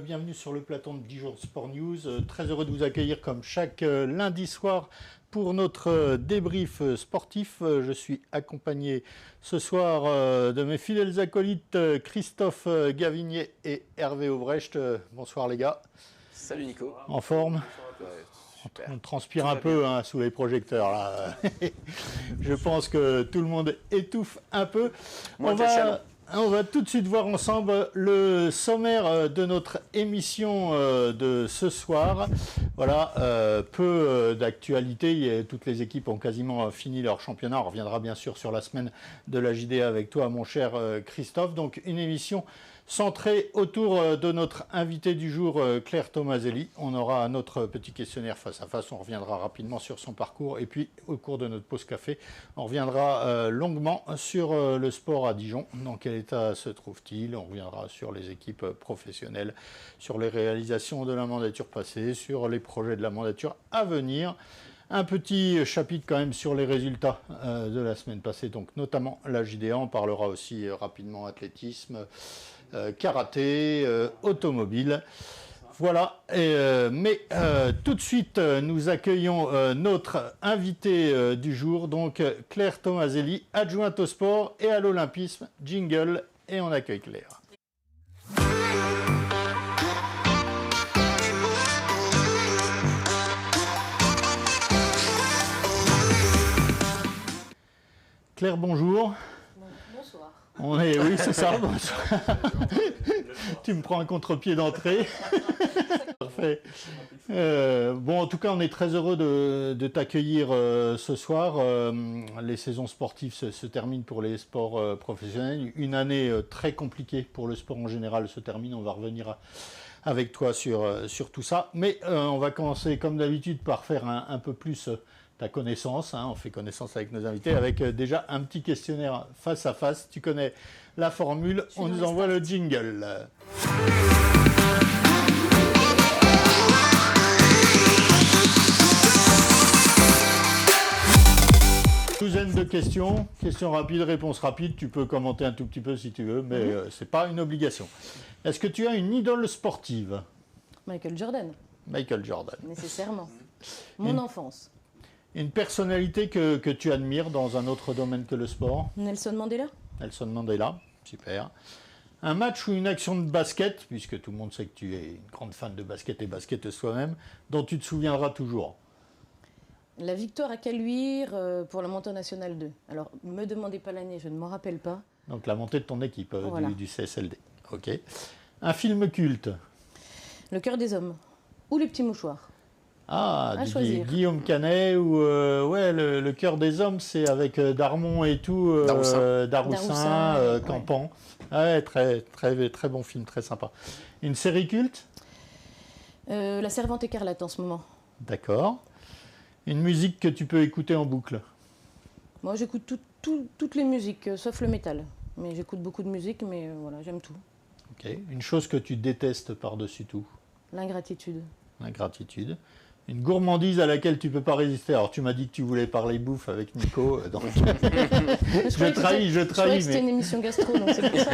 bienvenue sur le plateau de Dijon Sport News. Très heureux de vous accueillir comme chaque lundi soir pour notre débrief sportif. Je suis accompagné ce soir de mes fidèles acolytes Christophe Gavinier et Hervé Aubrecht. Bonsoir les gars. Salut Nico. En forme ? On transpire un peu sous les projecteurs là. Je pense que tout le monde étouffe un peu. On va tout de suite voir ensemble le sommaire de notre émission de ce soir. Voilà, peu d'actualité. Toutes les équipes ont quasiment fini leur championnat. On reviendra bien sûr sur la semaine de la JDA avec toi, mon cher Christophe. Donc une émission centré autour de notre invité du jour, Claire Tomaselli. On aura notre petit questionnaire face à face. On reviendra rapidement sur son parcours. Et puis, au cours de notre pause café, on reviendra longuement sur le sport à Dijon. Dans quel état se trouve-t-il ? On reviendra sur les équipes professionnelles, sur les réalisations de la mandature passée, sur les projets de la mandature à venir. Un petit chapitre quand même sur les résultats de la semaine passée, donc notamment la JDA. On parlera aussi rapidement athlétisme, karaté, automobile. Voilà, mais tout de suite, nous accueillons notre invité du jour, donc Claire Tomaselli, adjointe au sport et à l'olympisme. Jingle, et on accueille Claire. Claire, bonjour. Bonsoir. Oui, c'est ça. Bonsoir. Tu me prends un contre-pied d'entrée. Parfait. En tout cas, on est très heureux de t'accueillir ce soir. Les saisons sportives se terminent pour les sports professionnels. Une année très compliquée pour le sport en général se termine. On va revenir avec toi sur tout ça. Mais on va commencer, comme d'habitude, par faire un peu plus ta connaissance. On fait connaissance avec nos invités, avec déjà un petit questionnaire face à face. Tu connais la formule. On nous envoie le jingle. Douzaine de questions rapides, réponses rapides. Tu peux commenter un tout petit peu si tu veux, mais c'est pas une obligation. Est-ce que tu as une idole sportive ? Michael Jordan. Michael Jordan. Nécessairement. Mon enfance. Une personnalité que tu admires dans un autre domaine que le sport ? Nelson Mandela. Nelson Mandela, super. Un match ou une action de basket, puisque tout le monde sait que tu es une grande fan de basket et basketteuse toi-même, dont tu te souviendras toujours ? La victoire à Caluire pour la montée nationale 2. Alors, ne me demandez pas l'année, je ne m'en rappelle pas. Donc la montée de ton équipe Voilà. du CSLD. Ok. Un film culte ? Le cœur des hommes. Ou les petits mouchoirs. Ah, à choisir. Guillaume Canet ou le cœur des hommes, c'est avec Darmon et tout, Daroussin, Campan. Ouais, très, très, très bon film, très sympa. Une série culte ? La Servante écarlate en ce moment. D'accord. Une musique que tu peux écouter en boucle ? Moi, j'écoute toutes les musiques, sauf le métal. Mais j'écoute beaucoup de musique, mais voilà, j'aime tout. Ok. Une chose que tu détestes par-dessus tout ? L'ingratitude. L'ingratitude. Une gourmandise à laquelle tu ne peux pas résister. Alors, tu m'as dit que tu voulais parler bouffe avec Nico. Donc... je trahis. Je croyais que c'était une émission gastro, donc c'est pour ça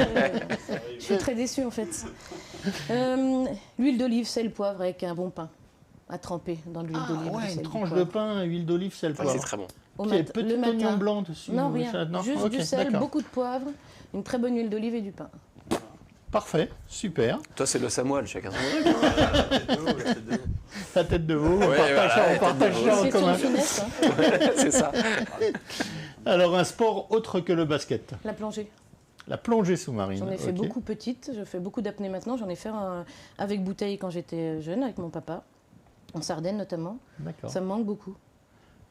je suis très déçue en fait. L'huile d'olive, sel, poivre avec un bon pain à tremper dans l'huile d'olive. Ouais, une tranche de pain, huile d'olive, sel, poivre. C'est très bon. Petit oignon blanc dessus. Non, rien. Juste du sel, d'accord. beaucoup de poivre, une très bonne huile d'olive et du pain. Parfait, super. Toi, c'est le samoil, chacun son truc. La tête de veau, on Ouais, partage ça en commun. Finesse, hein. C'est ça. Alors, un sport autre que le basket ? La plongée. La plongée sous-marine. J'en ai fait beaucoup petite, je fais beaucoup d'apnée maintenant. J'en ai fait avec bouteille quand j'étais jeune, avec mon papa, en Sardaigne notamment. D'accord. Ça me manque beaucoup.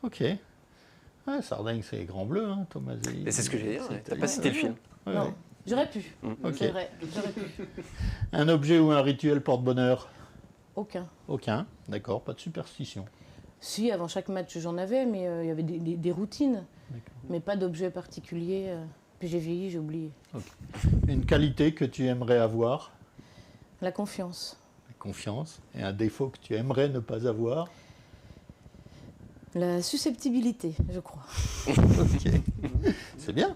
Ok. Ah, Sardaigne, c'est Grand Bleu, hein, Tomaselli. Et c'est ce que j'ai dit, t'as pas cité le film. Ouais, Non, ouais. j'aurais pu. Ok. C'est vrai, j'aurais pu. Un objet ou un rituel porte-bonheur ? Aucun. Aucun, d'accord, pas de superstition. Si, avant chaque match, j'en avais, mais il y avait des routines. D'accord. Mais pas d'objet particulier. Puis j'ai vieilli, j'ai oublié. Okay. Une qualité que tu aimerais avoir ? La confiance. La confiance. Et un défaut que tu aimerais ne pas avoir ? La susceptibilité, je crois. Ok, c'est bien.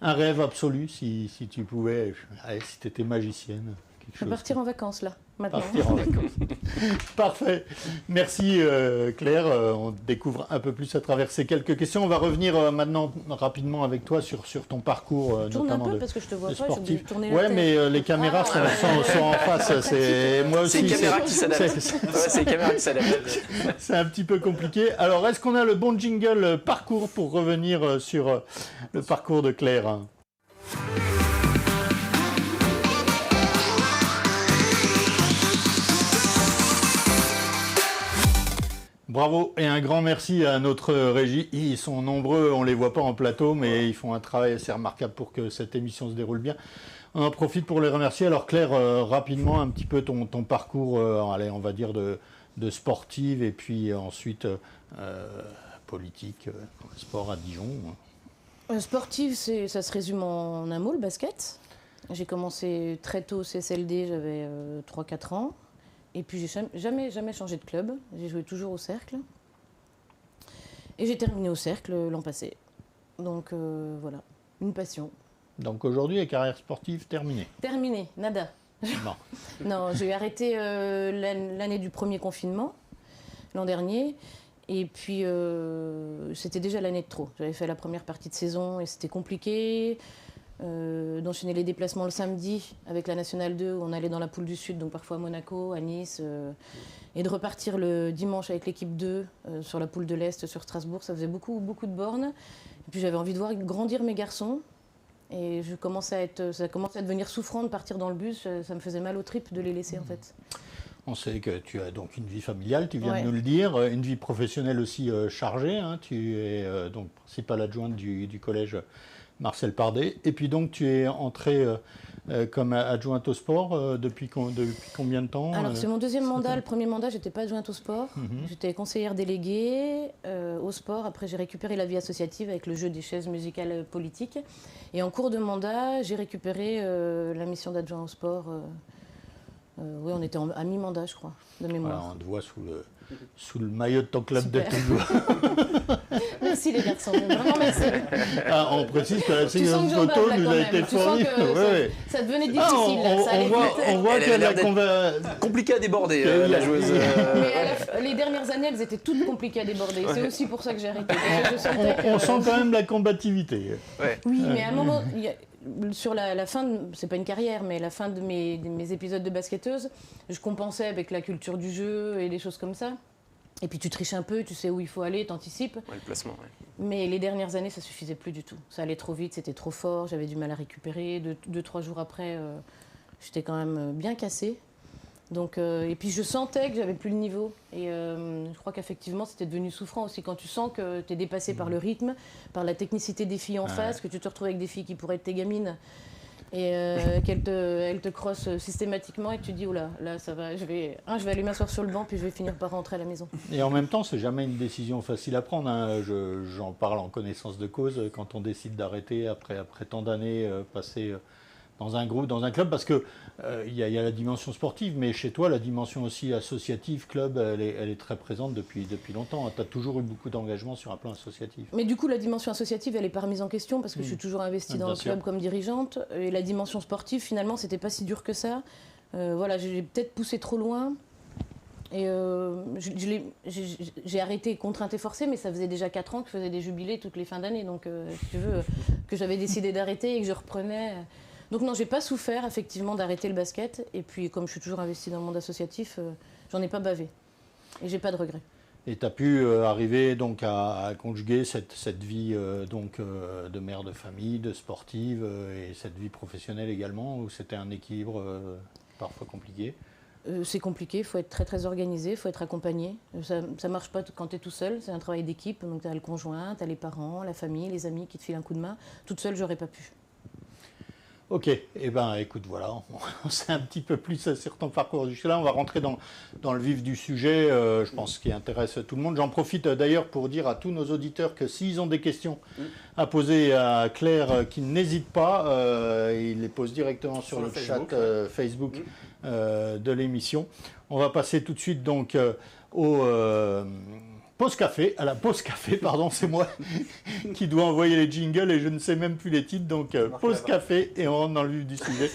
Un rêve absolu, si tu pouvais, allez, si tu étais magicienne, quelque chose. Partir en vacances, là, maintenant. Partir en vacances. Parfait. Merci Claire. On découvre un peu plus à travers ces quelques questions. On va revenir maintenant rapidement avec toi sur ton parcours, Tourne notamment un peu parce que je te vois pas, je sportif. vais tourner la Ouais, tête. mais les caméras sont en face. C'est moi aussi. C'est les caméras qui s'adaptent. C'est les caméras qui s'adaptent. C'est un petit peu compliqué. Alors, est-ce qu'on a le bon jingle parcours pour revenir sur le parcours de Claire ? Bravo et un grand merci à notre régie. Ils sont nombreux, on ne les voit pas en plateau, mais ils font un travail assez remarquable pour que cette émission se déroule bien. On en profite pour les remercier. Alors Claire, rapidement, un petit peu ton parcours, allez, on va dire de sportive et puis ensuite politique, sport à Dijon. Sportive, ça se résume en un mot, le basket. J'ai commencé très tôt au CSLD, j'avais 3-4 ans. Et puis j'ai jamais changé de club, j'ai joué toujours au Cercle. Et j'ai terminé au Cercle l'an passé. Donc voilà, une passion. Donc aujourd'hui, la carrière sportive terminée. Terminée, nada. Non. Non, j'ai arrêté l'année du premier confinement, l'an dernier. Et puis c'était déjà l'année de trop. J'avais fait la première partie de saison et c'était compliqué. D'enchaîner les déplacements le samedi avec la Nationale 2 où on allait dans la poule du Sud, donc parfois à Monaco, à Nice, et de repartir le dimanche avec l'équipe 2 sur la poule de l'Est sur Strasbourg. Ça faisait beaucoup de bornes. Et puis j'avais envie de voir grandir mes garçons et ça commençait à devenir souffrant de partir dans le bus. Ça me faisait mal aux tripes de les laisser en fait. On sait que tu as donc une vie familiale, tu viens Ouais. de nous le dire, une vie professionnelle aussi chargée. Hein. Tu es donc principale adjointe du collège Marcel Pardet. Et puis donc tu es entrée comme adjointe au sport depuis combien de temps Alors c'est mon deuxième mandat. Le premier mandat, j'étais pas adjointe au sport. J'étais conseillère déléguée au sport. Après, j'ai récupéré la vie associative avec le jeu des chaises musicales politiques. Et en cours de mandat, j'ai récupéré la mission d'adjoint au sport. Oui, on était à mi-mandat, je crois, de mémoire. Voilà, on te voit sous le maillot de ton club Super. de Toulouse. Merci les garçons, vraiment merci. Ah, on précise que la Tu sens séance que j'en bave photo là nous quand a même. été Tu sens fournie. que Ouais. ça devenait Ah, difficile. là. Ça allait vite. on voit Elle qu'il y a de avait la l'air compliqué à déborder, la joueuse. Mais les dernières années, elles étaient toutes compliquées à déborder. C'est aussi pour ça que j'ai arrêté. Parce que je sentais que- On sent quand même la combativité. Ouais. Oui, mais à un moment, sur la fin, c'est pas une carrière, mais la fin de mes épisodes de basketteuse, je compensais avec la culture du jeu et des choses comme ça. Et puis tu triches un peu, tu sais où il faut aller, t'anticipes. Ouais, le placement, ouais. Mais les dernières années, ça suffisait plus du tout. Ça allait trop vite, c'était trop fort, j'avais du mal à récupérer. 2-3 jours après, j'étais quand même bien cassée. Donc, et puis je sentais que j'avais plus le niveau. Et je crois qu'effectivement, c'était devenu souffrant aussi quand tu sens que tu es dépassé par le rythme, par la technicité des filles en face, que tu te retrouves avec des filles qui pourraient être tes gamines et qu'elles te crossent systématiquement et que tu dis, oula, là ça va, je vais aller m'asseoir sur le banc puis je vais finir par rentrer à la maison. Et en même temps, c'est jamais une décision facile à prendre. Hein. J'en parle en connaissance de cause quand on décide d'arrêter après tant d'années passées dans un groupe, dans un club, parce que il y a la dimension sportive, mais chez toi, la dimension aussi associative, club, elle est très présente depuis longtemps. Tu as toujours eu beaucoup d'engagement sur un plan associatif. Mais du coup, la dimension associative, elle n'est pas remise en question parce que je suis toujours investie dans Bien le club sûr. comme dirigeante. Et la dimension sportive, finalement, c'était pas si dur que ça. Voilà, j'ai peut-être poussé trop loin. Et j'ai arrêté contrainte et forcée, mais ça faisait déjà 4 ans que je faisais des jubilés toutes les fins d'année. Donc, si tu veux, que j'avais décidé d'arrêter et que je reprenais. Donc non, j'ai pas souffert effectivement d'arrêter le basket. Et puis, comme je suis toujours investie dans le monde associatif, j'en ai pas bavé. Et j'ai pas de regrets. Et tu as pu arriver donc à conjuguer cette vie de mère de famille, de sportive et cette vie professionnelle également, où c'était un équilibre parfois compliqué. C'est compliqué, il faut être très très organisé, il faut être accompagné. Ça ne marche pas quand tu es tout seul, c'est un travail d'équipe. Donc tu as le conjoint, tu as les parents, la famille, les amis qui te filent un coup de main. Toute seule, j'aurais pas pu. Ok, eh ben écoute, voilà, on sait un petit peu plus sur ton parcours jusque-là. On va rentrer dans le vif du sujet, je pense, qui intéresse tout le monde. J'en profite d'ailleurs pour dire à tous nos auditeurs que s'ils ont des questions à poser à Claire, qu'ils n'hésitent pas, ils les posent directement sur le Facebook, chat Facebook de l'émission. On va passer tout de suite donc au... pause café, à la pause café, pardon, c'est moi qui dois envoyer les jingles et je ne sais même plus les titres, donc pause café et on rentre dans le vif du sujet.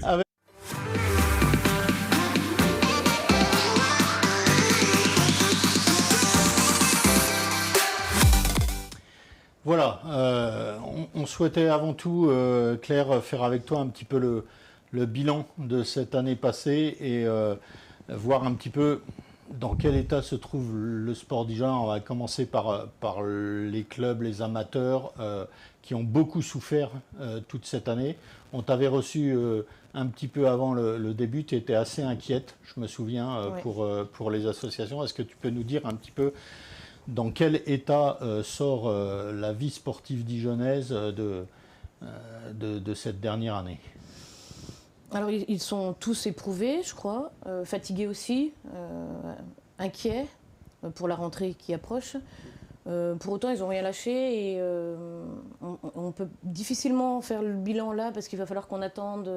Avec... on souhaitait avant tout, Claire, faire avec toi un petit peu le bilan de cette année passée et voir un petit peu dans quel état se trouve le sport dijonais. On va commencer par les clubs, les amateurs qui ont beaucoup souffert toute cette année. On t'avait reçu un petit peu avant le début, tu étais assez inquiète, je me souviens, pour les associations. Est-ce que tu peux nous dire un petit peu dans quel état sort la vie sportive dijonnaise de cette dernière année? Alors ils sont tous éprouvés, je crois, fatigués aussi, inquiets pour la rentrée qui approche. Pour autant, ils n'ont rien lâché et on peut difficilement faire le bilan là parce qu'il va falloir qu'on attende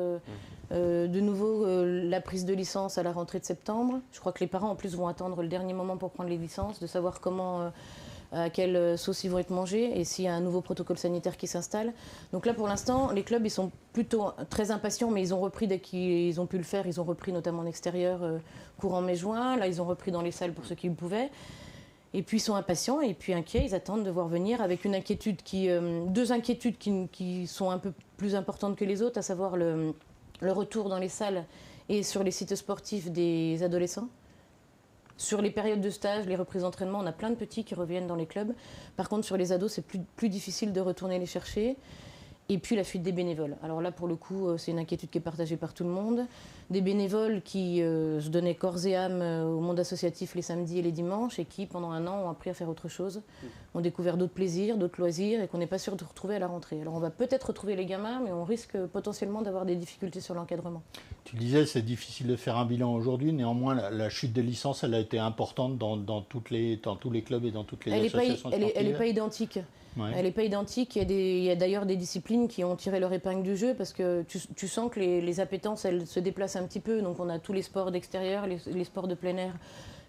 de nouveau la prise de licence à la rentrée de septembre. Je crois que les parents en plus vont attendre le dernier moment pour prendre les licences, de savoir comment, à quelle sauce ils vont être mangés et s'il y a un nouveau protocole sanitaire qui s'installe. Donc là pour l'instant, les clubs ils sont plutôt très impatients, mais ils ont repris dès qu'ils ont pu le faire. Ils ont repris notamment en extérieur courant mai-juin. Là ils ont repris dans les salles pour ceux qui le pouvaient. Et puis ils sont impatients et puis inquiets, ils attendent de voir venir avec une inquiétude deux inquiétudes qui sont un peu plus importantes que les autres, à savoir le retour dans les salles et sur les sites sportifs des adolescents. Sur les périodes de stage, les reprises d'entraînement, on a plein de petits qui reviennent dans les clubs. Par contre, sur les ados, c'est plus difficile de retourner les chercher. Et puis la fuite des bénévoles. Alors là, pour le coup, c'est une inquiétude qui est partagée par tout le monde. Des bénévoles qui se donnaient corps et âme au monde associatif les samedis et les dimanches et qui, pendant un an, ont appris à faire autre chose, ont découvert d'autres plaisirs, d'autres loisirs et qu'on n'est pas sûr de retrouver à la rentrée. Alors on va peut-être retrouver les gamins, mais on risque potentiellement d'avoir des difficultés sur l'encadrement. Tu disais c'est difficile de faire un bilan aujourd'hui, néanmoins la chute des licences, elle a été importante dans tous les clubs et dans toutes les associations sportives. Elle n'est pas identique. Ouais. Elle n'est pas identique. Il y a d'ailleurs des disciplines qui ont tiré leur épingle du jeu parce que tu sens que les appétences, elles se déplacent un petit peu. Donc on a tous les sports d'extérieur, les sports de plein air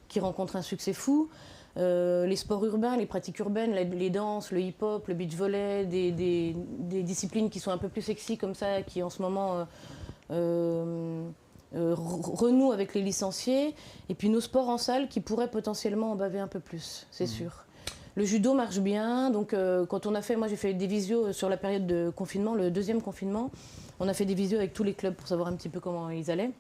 qui rencontrent un succès fou. Les sports urbains, les pratiques urbaines, les danses, le hip-hop, le beach volley, des disciplines qui sont un peu plus sexy comme ça, qui en ce moment renouent avec les licenciés. Et puis nos sports en salle qui pourraient potentiellement en baver un peu plus, c'est sûr. Le judo marche bien, donc quand on a fait, moi j'ai fait des visios sur la période de confinement, le deuxième confinement, on a fait des visios avec tous les clubs pour savoir un petit peu comment ils allaient.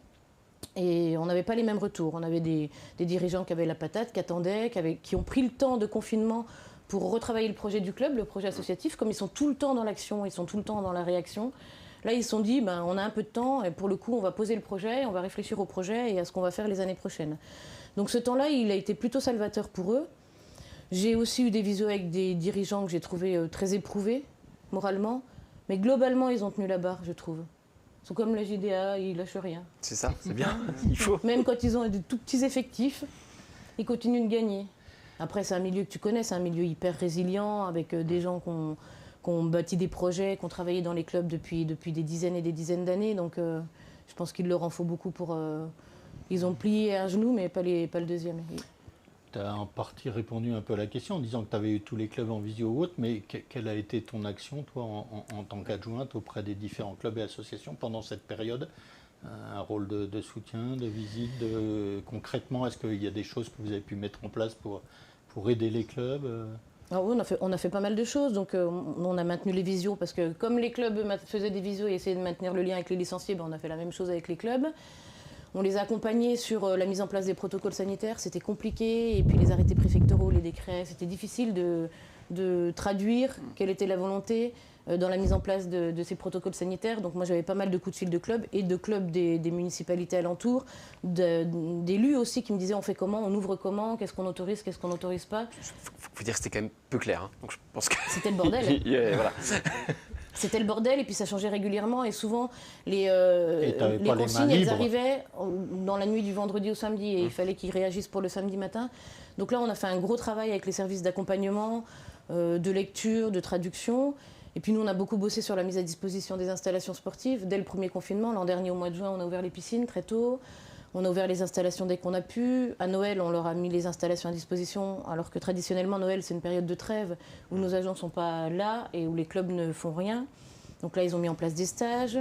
Et on n'avait pas les mêmes retours. On avait des dirigeants qui avaient la patate, qui attendaient, qui ont pris le temps de confinement pour retravailler le projet du club, le projet associatif. Comme ils sont tout le temps dans l'action, ils sont tout le temps dans la réaction. Là, ils se sont dit, on a un peu de temps et pour le coup, on va poser le projet, on va réfléchir au projet et à ce qu'on va faire les années prochaines. Donc ce temps-là, il a été plutôt salvateur pour eux. J'ai aussi eu des visios avec des dirigeants que j'ai trouvés très éprouvés, moralement. Mais globalement, ils ont tenu la barre, je trouve. Ils sont comme la JDA, ils lâchent rien. C'est ça, c'est bien, il faut. Même quand ils ont des tout petits effectifs, ils continuent de gagner. Après, c'est un milieu que tu connais, c'est un milieu hyper résilient, avec des gens qui ont bâti des projets, qui ont travaillé dans les clubs depuis des dizaines et des dizaines d'années. Donc, je pense qu'il leur en faut beaucoup pour... Ils ont plié un genou, mais pas le deuxième. Tu as en partie répondu un peu à la question en disant que tu avais eu tous les clubs en visio ou autre, mais quelle a été ton action, toi, en tant qu'adjointe auprès des différents clubs et associations pendant cette période? Un rôle de soutien, de visite, concrètement, est-ce qu'il y a des choses que vous avez pu mettre en place pour aider les clubs? Ah oui, on a fait pas mal de choses. Donc, on a maintenu les visios parce que comme les clubs faisaient des visios et essayaient de maintenir le lien avec les licenciés, on a fait la même chose avec les clubs. On les a accompagnés sur la mise en place des protocoles sanitaires, c'était compliqué, et puis les arrêtés préfectoraux, les décrets, c'était difficile de traduire quelle était la volonté dans la mise en place de ces protocoles sanitaires. Donc moi j'avais pas mal de coups de fil de clubs et de clubs des municipalités alentours, d'élus aussi qui me disaient on fait comment, on ouvre comment, qu'est-ce qu'on autorise, qu'est-ce qu'on n'autorise pas. Faut dire que c'était quand même peu clair, hein. Donc je pense que... C'était le bordel. Voilà. C'était le bordel et puis ça changeait régulièrement et souvent les consignes elles arrivaient dans la nuit du vendredi au samedi et il fallait qu'ils réagissent pour le samedi matin. Donc là on a fait un gros travail avec les services d'accompagnement, de lecture, de traduction et puis nous on a beaucoup bossé sur la mise à disposition des installations sportives. Dès le premier confinement, l'an dernier au mois de juin on a ouvert les piscines très tôt. On a ouvert les installations dès qu'on a pu. À Noël, on leur a mis les installations à disposition, alors que traditionnellement, Noël, c'est une période de trêve où nos agents ne sont pas là et où les clubs ne font rien. Donc là, ils ont mis en place des stages.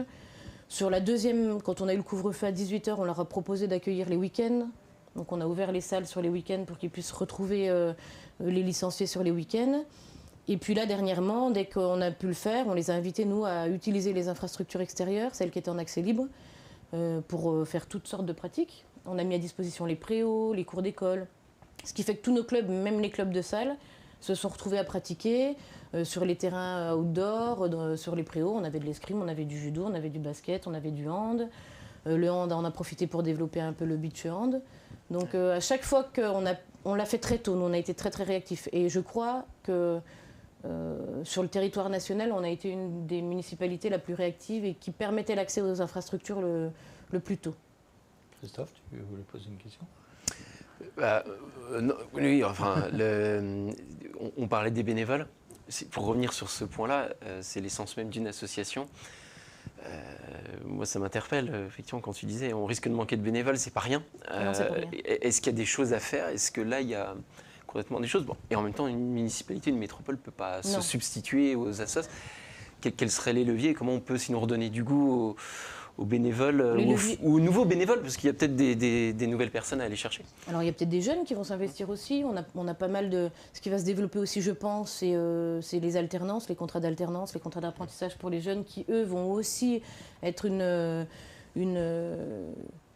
Sur la deuxième, quand on a eu le couvre-feu à 18h, on leur a proposé d'accueillir les week-ends. Donc on a ouvert les salles sur les week-ends pour qu'ils puissent retrouver les licenciés sur les week-ends. Et puis là, dernièrement, dès qu'on a pu le faire, on les a invités, nous, à utiliser les infrastructures extérieures, celles qui étaient en accès libre, pour faire toutes sortes de pratiques. On a mis à disposition les préaux, les cours d'école, ce qui fait que tous nos clubs, même les clubs de salle, se sont retrouvés à pratiquer sur les terrains outdoor, sur les préaux. On avait de l'escrime, on avait du judo, on avait du basket, on avait du hand. Le hand, on a profité pour développer un peu le beach hand. Donc à chaque fois on l'a fait très tôt, nous, on a été très très réactifs. Et je crois que sur le territoire national, on a été une des municipalités la plus réactive et qui permettait l'accès aux infrastructures le plus tôt. Christophe, tu voulais poser une question ? Non, oui, enfin, on parlait des bénévoles. Pour revenir sur ce point-là, c'est l'essence même d'une association. Moi, ça m'interpelle, effectivement, quand tu disais on risque de manquer de bénévoles, c'est pas rien. Non, c'est pas rien. Est-ce qu'il y a des choses à faire? Est-ce que là, il y a complètement des choses? Bon, et en même temps, une municipalité, une métropole ne peut pas se substituer aux associations. Quels seraient les leviers? Comment on peut sinon redonner du goût aux bénévoles ou aux nouveaux bénévoles, parce qu'il y a peut-être des nouvelles personnes à aller chercher. Alors il y a peut-être des jeunes qui vont s'investir aussi. On a pas mal de... Ce qui va se développer aussi, je pense, c'est les alternances, les contrats d'alternance, les contrats d'apprentissage pour les jeunes qui, eux, vont aussi être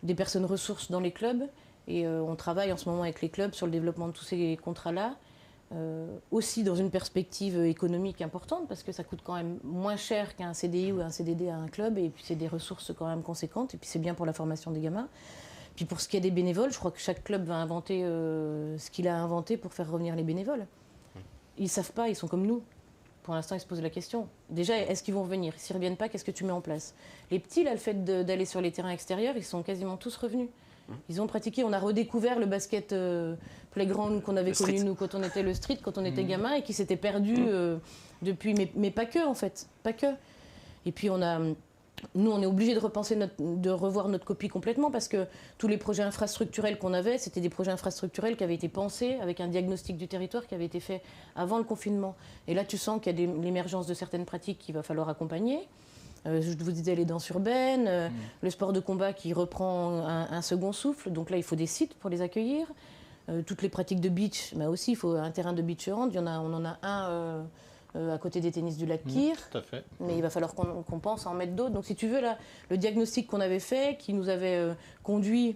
des personnes ressources dans les clubs. Et on travaille en ce moment avec les clubs sur le développement de tous ces contrats-là. Aussi dans une perspective économique importante, parce que ça coûte quand même moins cher qu'un CDI ou un CDD à un club, et puis c'est des ressources quand même conséquentes, et puis c'est bien pour la formation des gamins. Puis pour ce qui est des bénévoles, je crois que chaque club va inventer ce qu'il a inventé pour faire revenir les bénévoles. Ils ne savent pas, ils sont comme nous. Pour l'instant, ils se posent la question. Déjà, est-ce qu'ils vont revenir? S'ils ne reviennent pas, qu'est-ce que tu mets en place? Les petits, là, le fait d'aller sur les terrains extérieurs, ils sont quasiment tous revenus. Ils ont pratiqué, on a redécouvert le basket playground qu'on avait connu nous quand on était le street, quand on était gamin, et qui s'était perdu depuis, mais pas que en fait, pas que. Et puis nous on est obligés de revoir notre copie complètement, parce que tous les projets infrastructurels qu'on avait, c'était des projets infrastructurels qui avaient été pensés avec un diagnostic du territoire qui avait été fait avant le confinement. Et là tu sens qu'il y a l'émergence de certaines pratiques qu'il va falloir accompagner. Je vous disais les danses urbaines, le sport de combat qui reprend un second souffle. Donc là, il faut des sites pour les accueillir. Toutes les pratiques de beach, mais aussi il faut un terrain de beach hand. On en a un à côté des tennis du lac Kyr. Tout à fait. Mais il va falloir qu'on pense à en mettre d'autres. Donc si tu veux, là, le diagnostic qu'on avait fait, qui nous avait conduit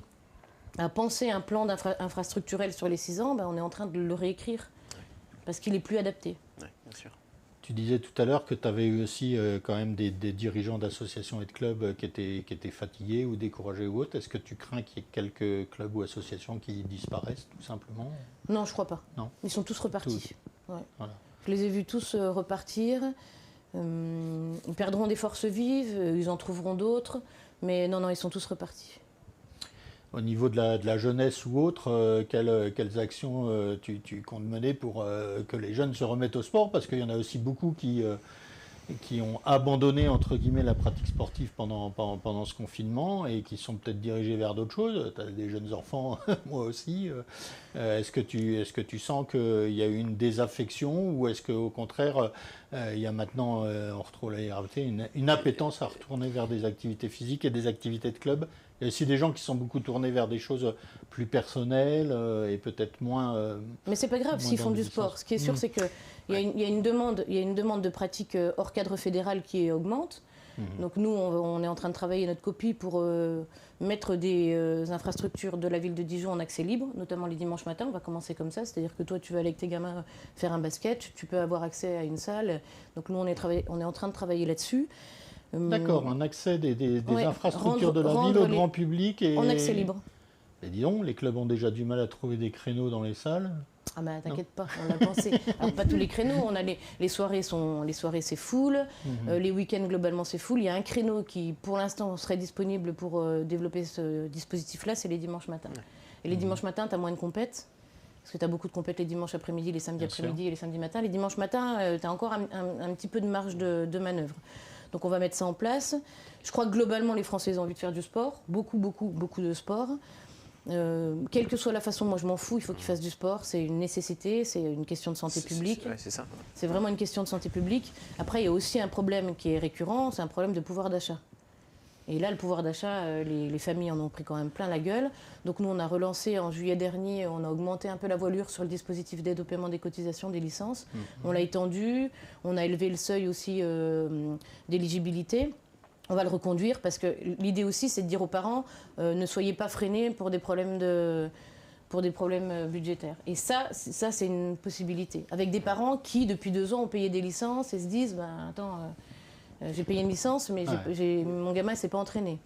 à penser un plan infrastructurel sur les 6 ans, on est en train de le réécrire parce qu'il est plus adapté. Oui, bien sûr. Tu disais tout à l'heure que tu avais eu aussi quand même des dirigeants d'associations et de clubs qui étaient fatigués ou découragés ou autres. Est-ce que tu crains qu'il y ait quelques clubs ou associations qui disparaissent tout simplement? Non, je crois pas. Non. Ils sont tous repartis. Ouais. Voilà. Je les ai vus tous repartir. Ils perdront des forces vives, ils en trouveront d'autres. Mais non, ils sont tous repartis. Au niveau de la jeunesse ou autre, quelles actions tu comptes mener pour que les jeunes se remettent au sport? Parce qu'il y en a aussi beaucoup qui ont abandonné, entre guillemets, la pratique sportive pendant ce confinement et qui sont peut-être dirigés vers d'autres choses. Tu as des jeunes enfants, moi aussi. Est-ce que tu sens qu'il y a eu une désaffection ou est-ce qu'au contraire, il y a maintenant, on retrouve la RAVT, une appétence à retourner vers des activités physiques et des activités de club? Il y a aussi des gens qui sont beaucoup tournés vers des choses plus personnelles et peut-être moins... Mais c'est pas grave s'ils font du sport. Ce qui est sûr, c'est qu'il y a une demande de pratique hors cadre fédéral qui augmente. Donc nous, on est en train de travailler notre copie pour mettre des infrastructures de la ville de Dijon en accès libre, notamment les dimanches matins. On va commencer comme ça, c'est-à-dire que toi, tu vas aller avec tes gamins faire un basket, tu peux avoir accès à une salle. Donc nous, on est en train de travailler là-dessus. D'accord, un accès des infrastructures de la ville au grand public. En accès libre. Et dis donc, les clubs ont déjà du mal à trouver des créneaux dans les salles. Ah bah t'inquiète pas, on l'a pensé. Alors pas tous les créneaux, on a les soirées c'est full, les week-ends globalement c'est full. Il y a un créneau qui pour l'instant serait disponible pour développer ce dispositif-là, c'est les dimanches matins. Et les dimanches matins, tu as moins de compètes, parce que tu as beaucoup de compètes les dimanches après-midi, les samedis après-midi et les samedis matins. Les dimanches matins, tu as encore un petit peu de marge de manœuvre. Donc on va mettre ça en place. Je crois que globalement les Français ont envie de faire du sport, beaucoup de sport. Quelle que soit la façon, moi je m'en fous, il faut qu'ils fassent du sport, c'est une nécessité, c'est une question de santé publique. C'est ça. C'est vraiment une question de santé publique. Après, il y a aussi un problème qui est récurrent, c'est un problème de pouvoir d'achat. Et là, le pouvoir d'achat, les familles en ont pris quand même plein la gueule. Donc nous, on a relancé en juillet dernier, on a augmenté un peu la voilure sur le dispositif d'aide au paiement des cotisations des licences. On l'a étendu, on a élevé le seuil aussi d'éligibilité. On va le reconduire parce que l'idée aussi, c'est de dire aux parents, ne soyez pas freinés pour des problèmes budgétaires. Et ça c'est une possibilité. Avec des parents qui, depuis 2 ans, ont payé des licences et se disent, j'ai payé une licence, mais mon gamin ne s'est pas entraîné.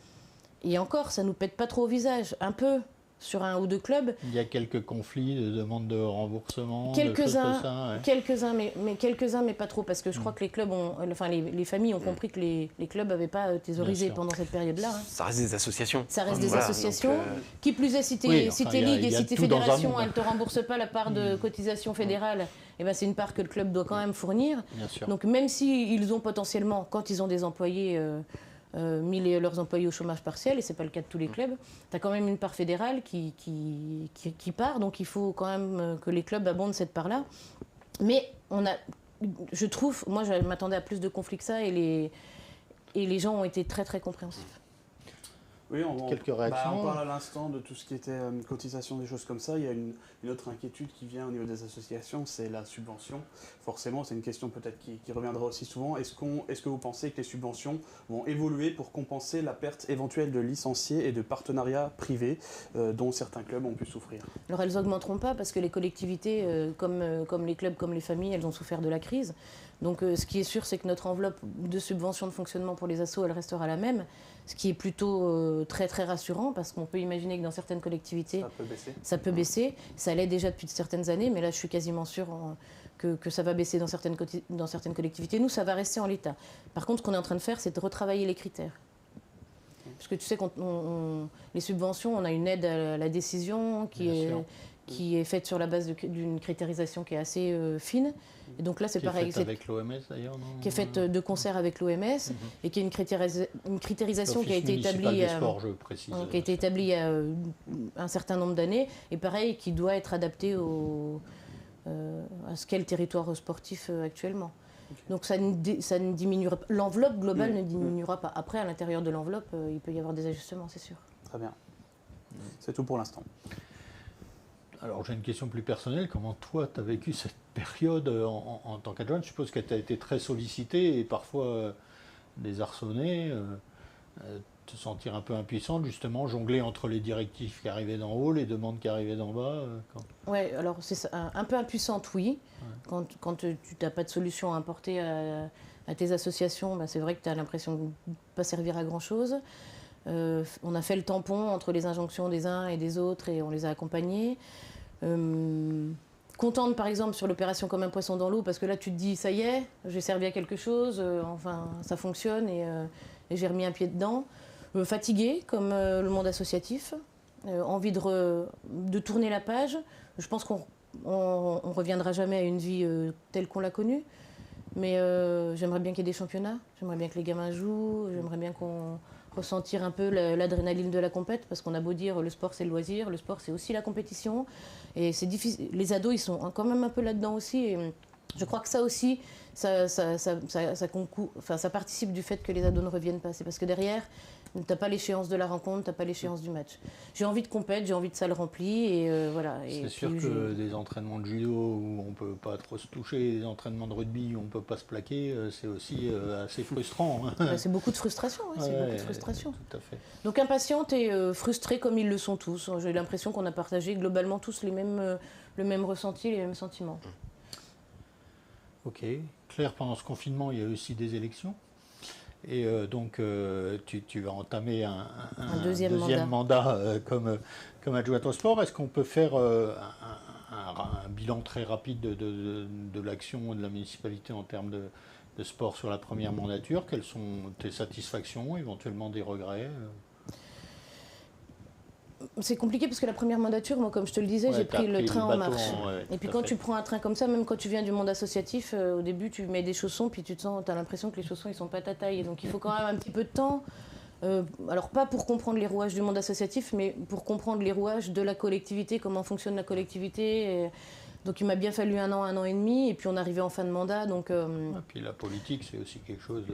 Et encore, ça ne nous pète pas trop au visage. Un peu sur 1 ou 2 clubs. Il y a quelques conflits de demandes de remboursement, quelques-uns, quelques-uns, mais pas trop, parce que je crois que les clubs les familles ont compris que les clubs n'avaient pas thésaurisé pendant cette période-là. Ça reste des associations. Ça reste des associations. Qui plus est, si t'es ligue et si t'es fédération, elles ne te remboursent pas la part de cotisation fédérale. Eh ben, c'est une part que le club doit quand même fournir. Donc même s'ils ont potentiellement, quand ils ont des employés, mis leurs employés au chômage partiel, et ce n'est pas le cas de tous les clubs, tu as quand même une part fédérale qui part, donc il faut quand même que les clubs abondent cette part-là. Mais je trouve, moi je m'attendais à plus de conflits que ça, et les gens ont été très très compréhensifs. Oui, quelques réactions. On parle à l'instant de tout ce qui était cotisation, des choses comme ça. Il y a une autre inquiétude qui vient au niveau des associations, c'est la subvention. Forcément, c'est une question peut-être qui reviendra aussi souvent. Est-ce que vous pensez que les subventions vont évoluer pour compenser la perte éventuelle de licenciés et de partenariats privés dont certains clubs ont pu souffrir? Alors elles n'augmenteront pas parce que les collectivités, comme les clubs, comme les familles, elles ont souffert de la crise. Donc ce qui est sûr, c'est que notre enveloppe de subvention de fonctionnement pour les assos, elle restera la même, ce qui est plutôt très très rassurant parce qu'on peut imaginer que dans certaines collectivités, ça peut baisser. Ça l'est déjà depuis certaines années, mais là je suis quasiment sûre que ça va baisser dans certaines collectivités. Nous, ça va rester en l'état. Par contre, ce qu'on est en train de faire, c'est de retravailler les critères. Parce que tu sais, les subventions, on a une aide à la décision qui est faite sur la base d'une critérisation qui est assez fine. Et donc là, c'est pareil. Qui est faite avec l'OMS d'ailleurs, non ? Qui est faite de concert avec l'OMS et qui est une critérisation qui a été établie il y a un certain nombre d'années et pareil, qui doit être adaptée à ce qu'est le territoire sportif actuellement. Donc ça ne diminuera pas. L'enveloppe globale ne diminuera pas. Après, à l'intérieur de l'enveloppe, il peut y avoir des ajustements, c'est sûr. Très bien. C'est tout pour l'instant. Alors j'ai une question plus personnelle. Comment toi, tu as vécu cette période en tant qu'adjoint? Je suppose que tu as été très sollicité et parfois désarçonné, te sentir un peu impuissante, justement, jongler entre les directives qui arrivaient d'en haut, les demandes qui arrivaient d'en bas. Oui, alors c'est un peu impuissante, oui. Ouais. Quand tu n'as pas de solution à apporter à tes associations, c'est vrai que tu as l'impression de ne pas servir à grand-chose. On a fait le tampon entre les injonctions des uns et des autres et on les a accompagnés. Contente par exemple sur l'opération comme un poisson dans l'eau parce que là tu te dis ça y est, j'ai servi à quelque chose, enfin ça fonctionne et j'ai remis un pied dedans. Fatiguée comme le monde associatif, envie de tourner la page. Je pense qu'on reviendra jamais à une vie telle qu'on l'a connue, mais j'aimerais bien qu'il y ait des championnats, j'aimerais bien que les gamins jouent, j'aimerais bien qu'on ressentir un peu l'adrénaline de la compète, parce qu'on a beau dire le sport c'est le loisir, le sport c'est aussi la compétition, et c'est difficile. Les ados ils sont quand même un peu là-dedans aussi, et je crois que ça aussi, ça participe du fait que les ados ne reviennent pas. C'est parce que derrière, t'as pas l'échéance de la rencontre, t'as pas l'échéance du match. J'ai envie de compète, j'ai envie de salle remplie, et voilà. C'est sûr que des entraînements de judo où on peut pas trop se toucher, des entraînements de rugby où on peut pas se plaquer, c'est aussi assez frustrant. C'est beaucoup de frustration, c'est beaucoup de frustration. Tout à fait. Donc impatiente et frustrée comme ils le sont tous. J'ai l'impression qu'on a partagé globalement tous le même ressenti, les mêmes sentiments. Ok. Claire, pendant ce confinement, il y a aussi des élections. Et donc, tu vas entamer un deuxième mandat comme adjointe au sport. Est-ce qu'on peut faire un bilan très rapide de l'action de la municipalité en termes de sport sur la première mandature? Quelles sont tes satisfactions, éventuellement des regrets? C'est compliqué parce que la première mandature, moi, comme je te le disais, j'ai pris le train en marche. Et puis quand tu prends un train comme ça, même quand tu viens du monde associatif, au début, tu mets des chaussons, puis tu as l'impression que les chaussons, ils sont pas à ta taille. Et donc il faut quand même un petit peu de temps. Alors pas pour comprendre les rouages du monde associatif, mais pour comprendre les rouages de la collectivité, comment fonctionne la collectivité. Et donc il m'a bien fallu 1 an et demi, et puis on arrivait en fin de mandat. Donc, et puis la politique, c'est aussi quelque chose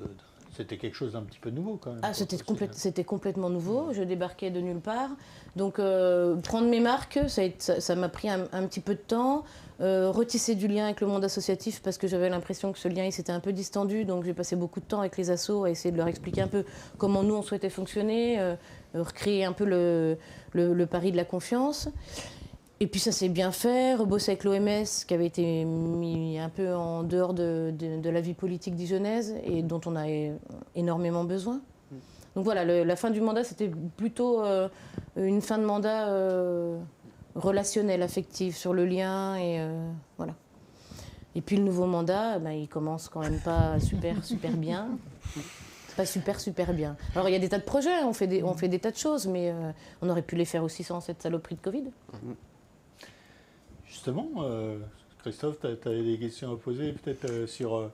c'était quelque chose d'un petit peu nouveau quand même. Ah, c'était complètement nouveau, je débarquais de nulle part. Donc prendre mes marques, ça m'a pris un petit peu de temps. Retisser du lien avec le monde associatif parce que j'avais l'impression que ce lien il s'était un peu distendu. Donc j'ai passé beaucoup de temps avec les assos à essayer de leur expliquer un peu comment nous on souhaitait fonctionner, recréer un peu le pari de la confiance. Et puis ça s'est bien fait, rebosser avec l'OMS qui avait été mis un peu en dehors de la vie politique dijonnaise et dont on a énormément besoin. Donc voilà, la fin du mandat c'était plutôt une fin de mandat relationnelle, affective, sur le lien et voilà. Et puis le nouveau mandat, il commence quand même pas super bien. Pas super bien. Alors il y a des tas de projets, on fait des tas de choses, mais on aurait pu les faire aussi sans cette saloperie de Covid. Justement, Christophe, tu avais des questions à poser peut-être sur...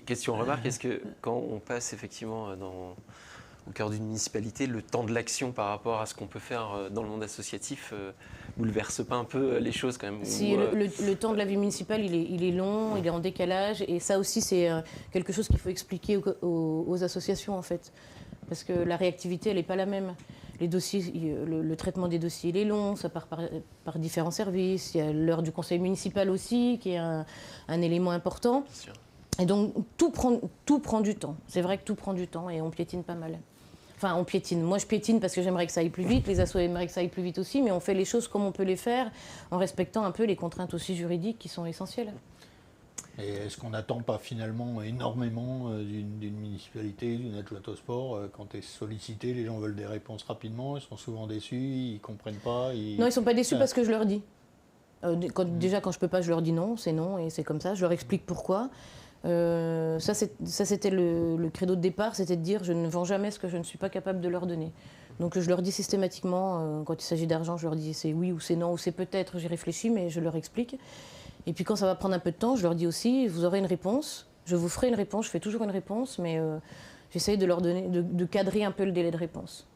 Question remarque, est-ce que quand on passe effectivement au cœur d'une municipalité, le temps de l'action par rapport à ce qu'on peut faire dans le monde associatif bouleverse pas un peu les choses quand même? Si, le temps de la vie municipale, il est long, il est en décalage, et ça aussi c'est quelque chose qu'il faut expliquer aux associations en fait. Parce que la réactivité, elle n'est pas la même. Les dossiers, le traitement des dossiers, il est long, ça part par différents services. Il y a l'heure du conseil municipal aussi, qui est un élément important. Et donc, tout prend du temps. C'est vrai que tout prend du temps et on piétine pas mal. Enfin, on piétine. Moi, je piétine parce que j'aimerais que ça aille plus vite. Les assos aimeraient que ça aille plus vite aussi, mais on fait les choses comme on peut les faire, en respectant un peu les contraintes aussi juridiques qui sont essentielles. Et est-ce qu'on n'attend pas finalement énormément d'une municipalité, d'une adjointe au sport? Quand tu es sollicité, les gens veulent des réponses rapidement, ils sont souvent déçus, ils ne comprennent pas. Non, ils ne sont pas déçus parce que je leur dis. Déjà, quand je ne peux pas, je leur dis non, et c'est comme ça. Je leur explique pourquoi. Ça, c'était le credo de départ, c'était de dire je ne vends jamais ce que je ne suis pas capable de leur donner. Donc je leur dis systématiquement, quand il s'agit d'argent, je leur dis c'est oui ou c'est non, ou c'est peut-être, j'y réfléchis, mais je leur explique. Et puis quand ça va prendre un peu de temps, je leur dis aussi, vous aurez une réponse, je vous ferai une réponse, je fais toujours une réponse, mais j'essaye de leur donner, de cadrer un peu le délai de réponse.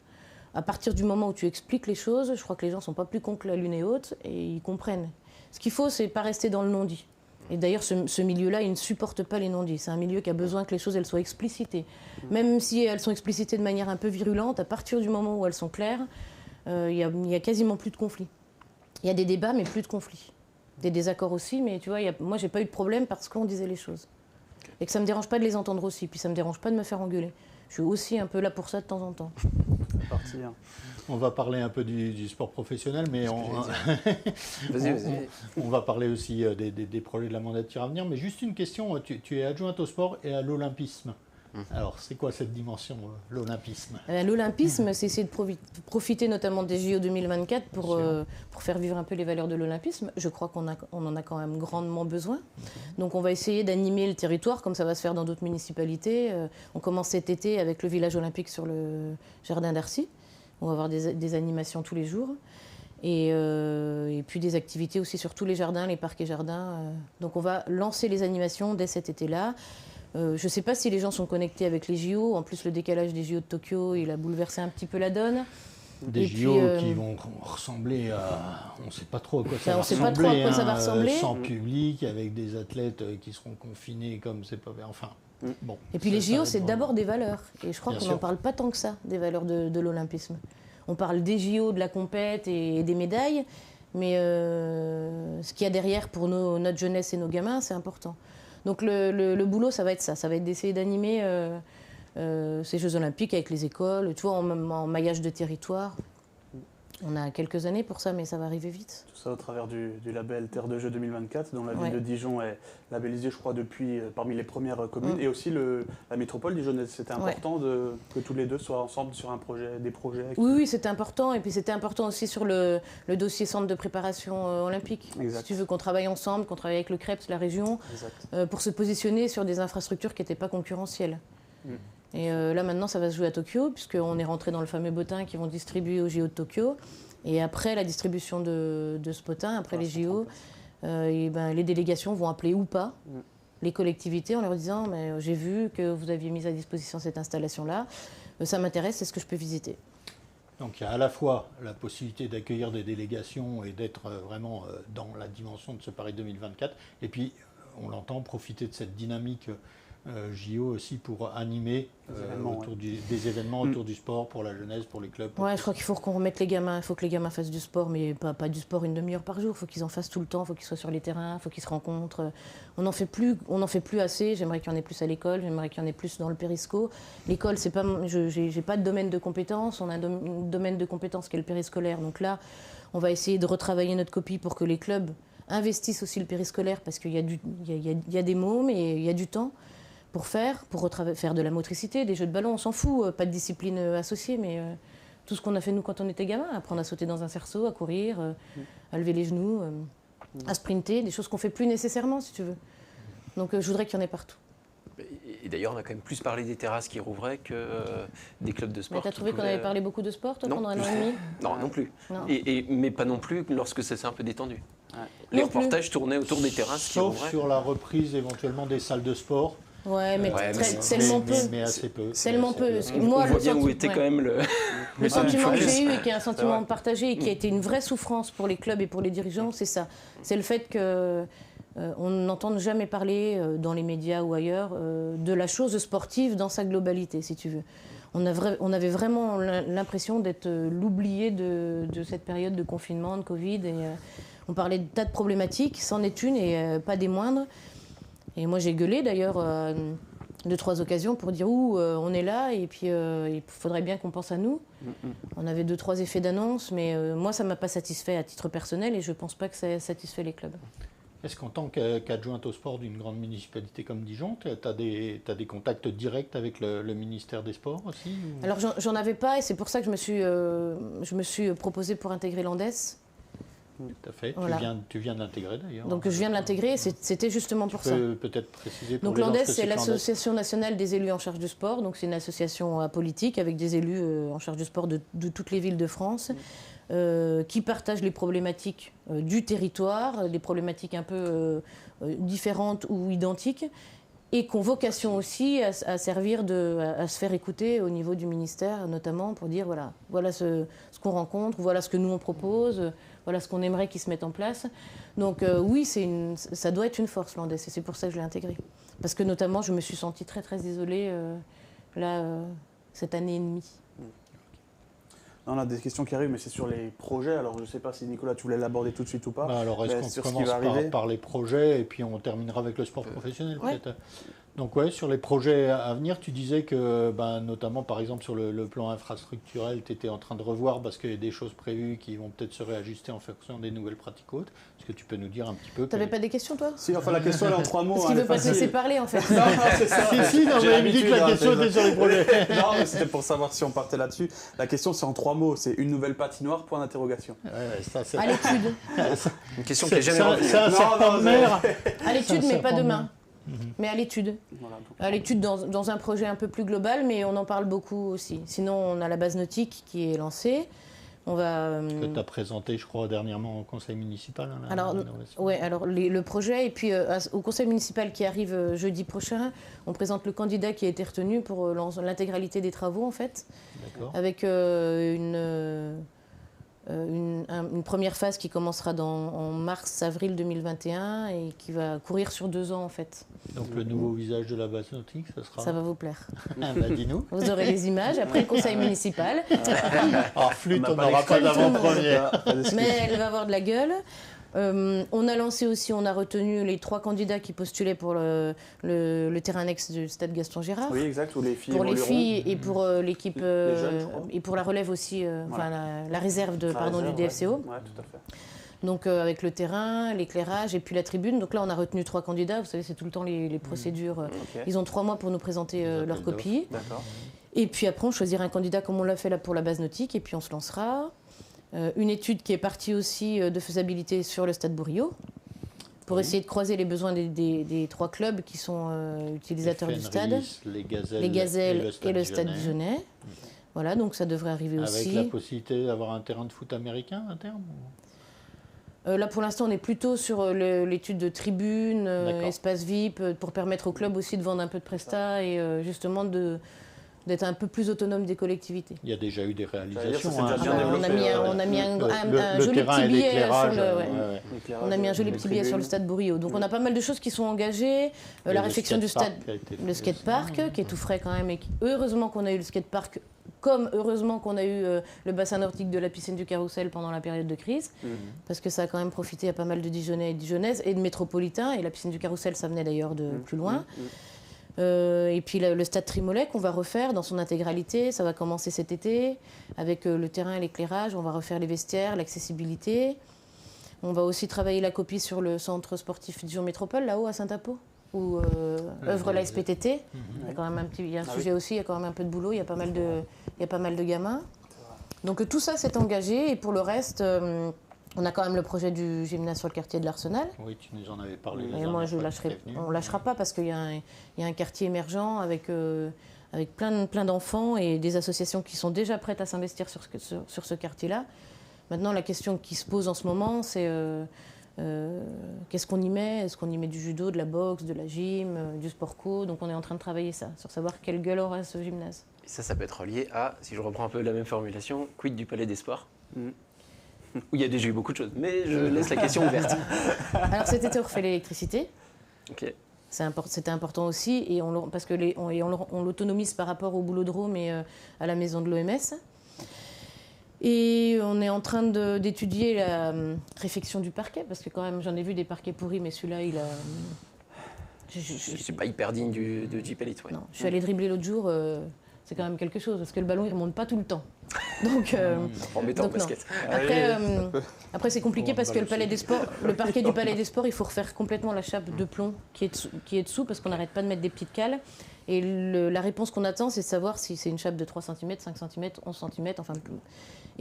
À partir du moment où tu expliques les choses, je crois que les gens ne sont pas plus cons que la lune et autres, et ils comprennent. Ce qu'il faut, c'est pas rester dans le non-dit. Et d'ailleurs, ce milieu-là, il ne supporte pas les non-dits. C'est un milieu qui a besoin que les choses elles soient explicitées. Même si elles sont explicitées de manière un peu virulente, à partir du moment où elles sont claires, il y a quasiment plus de conflits. Il y a des débats, mais plus de conflits. Des désaccords aussi, mais tu vois, moi, j'ai pas eu de problème parce qu'on disait les choses. Et que ça me dérange pas de les entendre aussi, puis ça me dérange pas de me faire engueuler. Je suis aussi un peu là pour ça de temps en temps. On va parler un peu du sport professionnel, mais Vas-y. On va parler aussi des projets de la mandature à venir. Mais juste une question, tu es adjointe au sport et à l'olympisme. Alors, c'est quoi cette dimension, l'olympisme? L'olympisme, c'est essayer de profiter notamment des JO 2024 pour faire vivre un peu les valeurs de l'olympisme. Je crois qu'on en a quand même grandement besoin. Donc on va essayer d'animer le territoire, comme ça va se faire dans d'autres municipalités. On commence cet été avec le village olympique sur le jardin d'Arcy. On va avoir des animations tous les jours. Et puis des activités aussi sur tous les jardins, les parcs et jardins. Donc on va lancer les animations dès cet été-là. Je ne sais pas si les gens sont connectés avec les JO. En plus, le décalage des JO de Tokyo, il a bouleversé un petit peu la donne. Des JO qui vont ressembler à... On ne sait pas trop à quoi ça va ressembler. On ne sait pas trop à quoi ça va ressembler. Sans public, avec des athlètes qui seront confinés comme c'est pas... Enfin, bon. Et puis les JO, c'est d'abord des valeurs. Et je crois qu'on n'en parle pas tant que ça, des valeurs de l'olympisme. On parle des JO, de la compète et des médailles. Mais ce qu'il y a derrière pour notre jeunesse et nos gamins, c'est important. Donc le boulot, ça va être ça. Ça va être d'essayer d'animer ces Jeux Olympiques avec les écoles, tu vois, en maillage de territoire. On a quelques années pour ça, mais ça va arriver vite. Tout ça au travers du label Terre de Jeux 2024, dont la ville de Dijon est labellisée, je crois, depuis parmi les premières communes. Et aussi la métropole dijonnaise. C'était important que tous les deux soient ensemble sur des projets. Oui, c'était important. Et puis c'était important aussi sur le dossier centre de préparation olympique. Exact. Si tu veux qu'on travaille ensemble, qu'on travaille avec le CREPS, la région, pour se positionner sur des infrastructures qui n'étaient pas concurrentielles. Et là, maintenant, ça va se jouer à Tokyo, puisqu'on est rentré dans le fameux botin qu'ils vont distribuer aux JO de Tokyo. Et après la distribution de ce botin, après les JO, les délégations vont appeler ou pas les collectivités en leur disant « j'ai vu que vous aviez mis à disposition cette installation-là, ça m'intéresse, est-ce que je peux visiter ?» Donc il y a à la fois la possibilité d'accueillir des délégations et d'être vraiment dans la dimension de ce Paris 2024, et puis, on l'entend, profiter de cette dynamique JO aussi pour animer des événements autour du sport, pour la jeunesse, pour les clubs. Ouais, je crois qu'il faut qu'on remette les gamins. Il faut que les gamins fassent du sport, mais pas du sport une demi-heure par jour. Il faut qu'ils en fassent tout le temps, il faut qu'ils soient sur les terrains, il faut qu'ils se rencontrent. On n'en fait plus assez. J'aimerais qu'il y en ait plus à l'école, j'aimerais qu'il y en ait plus dans le périsco. L'école, c'est pas, j'ai pas de domaine de compétences. On a un domaine de compétences qui est le périscolaire. Donc là, on va essayer de retravailler notre copie pour que les clubs investissent aussi le périscolaire, parce qu'il y a des mots, mais il y a du temps pour faire de la motricité, des jeux de ballon, on s'en fout, pas de discipline associée, mais tout ce qu'on a fait nous quand on était gamin, apprendre à sauter dans un cerceau, à courir, à lever les genoux, à sprinter, des choses qu'on fait plus nécessairement, si tu veux. Donc je voudrais qu'il y en ait partout. Et d'ailleurs, on a quand même plus parlé des terrasses qui rouvraient que des clubs de sport. Mais t'as trouvé qu'on avait parlé beaucoup de sport, toi, pendant un an et demi ? Non, non plus. Non. Mais pas non plus lorsque ça s'est un peu détendu. Ouais. Les reportages tournaient autour des terrasses qui rouvraient. Sauf sur la reprise éventuellement des salles de sport. Ouais, mais tellement peu. Mais assez peu. Tellement peu. On voit bien où était quand même le sentiment que j'ai eu, et qui est un sentiment partagé, et qui a été une vraie souffrance pour les clubs et pour les dirigeants, c'est ça. C'est le fait qu'on n'entende jamais parler dans les médias ou ailleurs de la chose sportive dans sa globalité, si tu veux. On avait vraiment l'impression d'être l'oublié de cette période de confinement, de Covid. Et, on parlait de tas de problématiques, c'en est une et pas des moindres. Et moi, j'ai gueulé d'ailleurs 2-3 occasions pour dire on est là et puis il faudrait bien qu'on pense à nous. On avait 2-3 effets d'annonce, mais moi, ça ne m'a pas satisfait à titre personnel et je ne pense pas que ça satisfait les clubs. Est-ce qu'en tant qu'adjointe au sport d'une grande municipalité comme Dijon, tu as des contacts directs avec le ministère des Sports aussi ou... Alors, j'en avais pas et c'est pour ça que je me suis proposée pour intégrer l'ANDES. Tout à fait. Voilà. Tu viens de l'intégrer d'ailleurs. Donc je viens de l'intégrer, c'était justement pour ça. Tu peux peut-être préciser pour donc les gens l'ANDES, ce que c'est l'Association nationale des élus en charge du sport. Donc c'est une association apolitique avec des élus en charge du sport de toutes les villes de France qui partagent les problématiques du territoire, des problématiques un peu différentes ou identiques, et qui ont vocation aussi à servir à se faire écouter au niveau du ministère, notamment pour dire voilà ce qu'on rencontre, voilà ce que nous on propose, voilà ce qu'on aimerait qu'ils se mettent en place. Donc oui, ça doit être une force, l'ANDES, et c'est pour ça que je l'ai intégré. Parce que notamment, je me suis sentie très très isolée cette année et demie. On a des questions qui arrivent, mais c'est sur les projets. Alors, je ne sais pas si Nicolas, tu voulais l'aborder tout de suite ou pas. Alors, est-ce qu'on commence par les projets et puis on terminera avec le sport professionnel peut-être. Donc, sur les projets à venir, tu disais que, notamment, par exemple, sur le plan infrastructurel, tu étais en train de revoir parce qu'il y a des choses prévues qui vont peut-être se réajuster en fonction des nouvelles pratiques hautes. Est-ce que tu peux nous dire un petit peu Tu n'avais pas des questions, toi? Si, enfin, la question, elle est en 3 mots. Parce qu'il ne veut pas se laisser parler, en fait. Non, c'est ça. Si, non, mais il me dit que la question était sur les projets. Non, mais c'était pour savoir si on partait là-dessus. La question, c'est en 3 mots. C'est une nouvelle patinoire, point d'interrogation. À l'étude. Une question qui n'est jamais revenue. C'est un serpent de mer. À l'étude, mais pas demain. Mais à l'étude. Voilà, à l'étude dans un projet un peu plus global, mais on en parle beaucoup aussi. Sinon, on a la base nautique qui est lancée. On va, que tu as présenté, je crois, dernièrement au conseil municipal. Alors le projet, et puis au conseil municipal qui arrive jeudi prochain, on présente le candidat qui a été retenu pour l'intégralité des travaux, en fait. Avec une première phase qui commencera en mars-avril 2021 et qui va courir sur 2 ans, en fait. Donc le nouveau visage de la base nautique, ça va vous plaire. Dis-nous. Vous aurez les images après le conseil municipal. Flûte, on n'aura pas d'avant-première. Mais elle va avoir de la gueule. On a lancé aussi, on a retenu les 3 candidats qui postulaient pour le terrain annexe du stade Gaston Girard. Oui, exact, où les filles pour les filles et pour l'équipe et pour la relève aussi, la réserve du DFCO. Ouais, tout à fait. Donc avec le terrain, l'éclairage et puis la tribune. Donc là, on a retenu 3 candidats. Vous savez, c'est tout le temps les procédures. Ils ont 3 mois pour nous présenter leur copie. Et puis après, on choisira un candidat comme on l'a fait là pour la base nautique et puis on se lancera. Une étude qui est partie aussi de faisabilité sur le stade Bourriot pour essayer de croiser les besoins des 3 clubs qui sont utilisateurs du stade, les Gazelles et le stade Dijonnais. Voilà, donc ça devrait arriver aussi. Avec la possibilité d'avoir un terrain de foot américain à terme là, pour l'instant, on est plutôt sur l'étude de tribune, espace VIP, pour permettre au club aussi de vendre un peu de prestat et justement de d'être un peu plus autonome des collectivités. Il y a déjà eu des réalisations. On a mis un joli petit billet sur le... On a mis un joli petit billet sur le stade Bourillot. Donc on a pas mal de choses qui sont engagées. La réfection du stade, le skatepark qui est tout frais quand même. Et heureusement qu'on a eu le skatepark, comme heureusement qu'on a eu le bassin nordique de la piscine du Carrousel pendant la période de crise, parce que ça a quand même profité à pas mal de Dijonnais et de Dijonnaises et de métropolitains. Et la piscine du Carrousel, ça venait d'ailleurs de plus loin. Et puis le stade Trimolet qu'on va refaire dans son intégralité, ça va commencer cet été avec le terrain et l'éclairage. On va refaire les vestiaires, l'accessibilité. On va aussi travailler la copie sur le centre sportif Dijon Métropole, là-haut à Saint-Apo, où œuvre la SPTT. Il y a quand même un sujet aussi, il y a quand même un peu de boulot, il y a pas mal de gamins. Donc tout ça s'est engagé et pour le reste, on a quand même le projet du gymnase sur le quartier de l'Arsenal. Oui, tu nous en avais parlé. Et moi, on ne lâchera pas parce qu'il y a un quartier émergent avec plein d'enfants et des associations qui sont déjà prêtes à s'investir sur ce quartier-là. Maintenant, la question qui se pose en ce moment, c'est qu'est-ce qu'on y met ? Est-ce qu'on y met du judo, de la boxe, de la gym, du sport co ? Donc on est en train de travailler ça, sur savoir quelle gueule aura ce gymnase. Et ça peut être lié à, si je reprends un peu la même formulation, quid du Palais des Sports où il y a déjà eu beaucoup de choses, mais je laisse la question ouverte. Alors cet été, on refait l'électricité. Ok. C'était important aussi, parce qu'on l'autonomise par rapport au boulodrome et à la maison de l'OMS. Et on est en train d'étudier la réfection du parquet, parce que quand même, j'en ai vu des parquets pourris, mais celui-là, il a... C'est pas hyper digne de Jeep Elite, ouais. Non, je suis allée dribbler l'autre jour, c'est quand même quelque chose, parce que le ballon, il remonte pas tout le temps. Donc, en mettant en basket. Après, c'est compliqué parce que le parquet du Palais des Sports, il faut refaire complètement la chape de plomb qui est dessous, parce qu'on n'arrête pas de mettre des petites cales. Et la réponse qu'on attend, c'est de savoir si c'est une chape de 3 cm, 5 cm, 11 cm, enfin...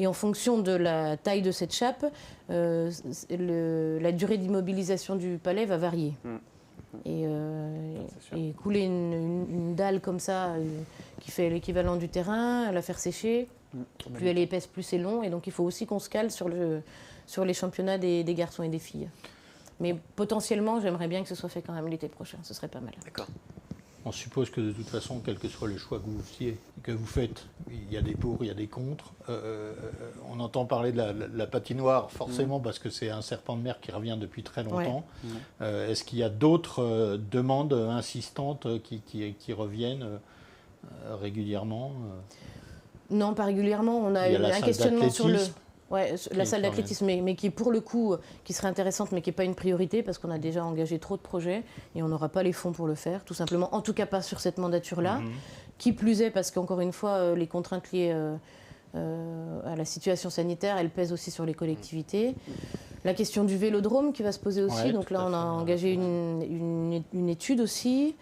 Et en fonction de la taille de cette chape, la durée d'immobilisation du palais va varier. Et couler une dalle comme ça, qui fait l'équivalent du terrain, la faire sécher, plus elle est épaisse, plus c'est long. Et donc il faut aussi qu'on se cale sur les championnats des garçons et des filles. Mais potentiellement, j'aimerais bien que ce soit fait quand même l'été prochain, ce serait pas mal. D'accord. On suppose que de toute façon, quel que soit le choix que vous faites, il y a des pour, il y a des contre. On entend parler de la patinoire, forcément, parce que c'est un serpent de mer qui revient depuis très longtemps. Ouais. Est-ce qu'il y a d'autres demandes insistantes qui reviennent régulièrement Non, pas régulièrement. On a un questionnement sur le... Ouais, la salle d'athlétisme, mais qui pour le coup, qui serait intéressante, mais qui n'est pas une priorité, parce qu'on a déjà engagé trop de projets et on n'aura pas les fonds pour le faire, tout simplement. En tout cas, pas sur cette mandature-là. Qui plus est, parce qu'encore une fois, les contraintes liées à la situation sanitaire, elles pèsent aussi sur les collectivités. La question du vélodrome qui va se poser aussi. Donc là, on a engagé une étude aussi.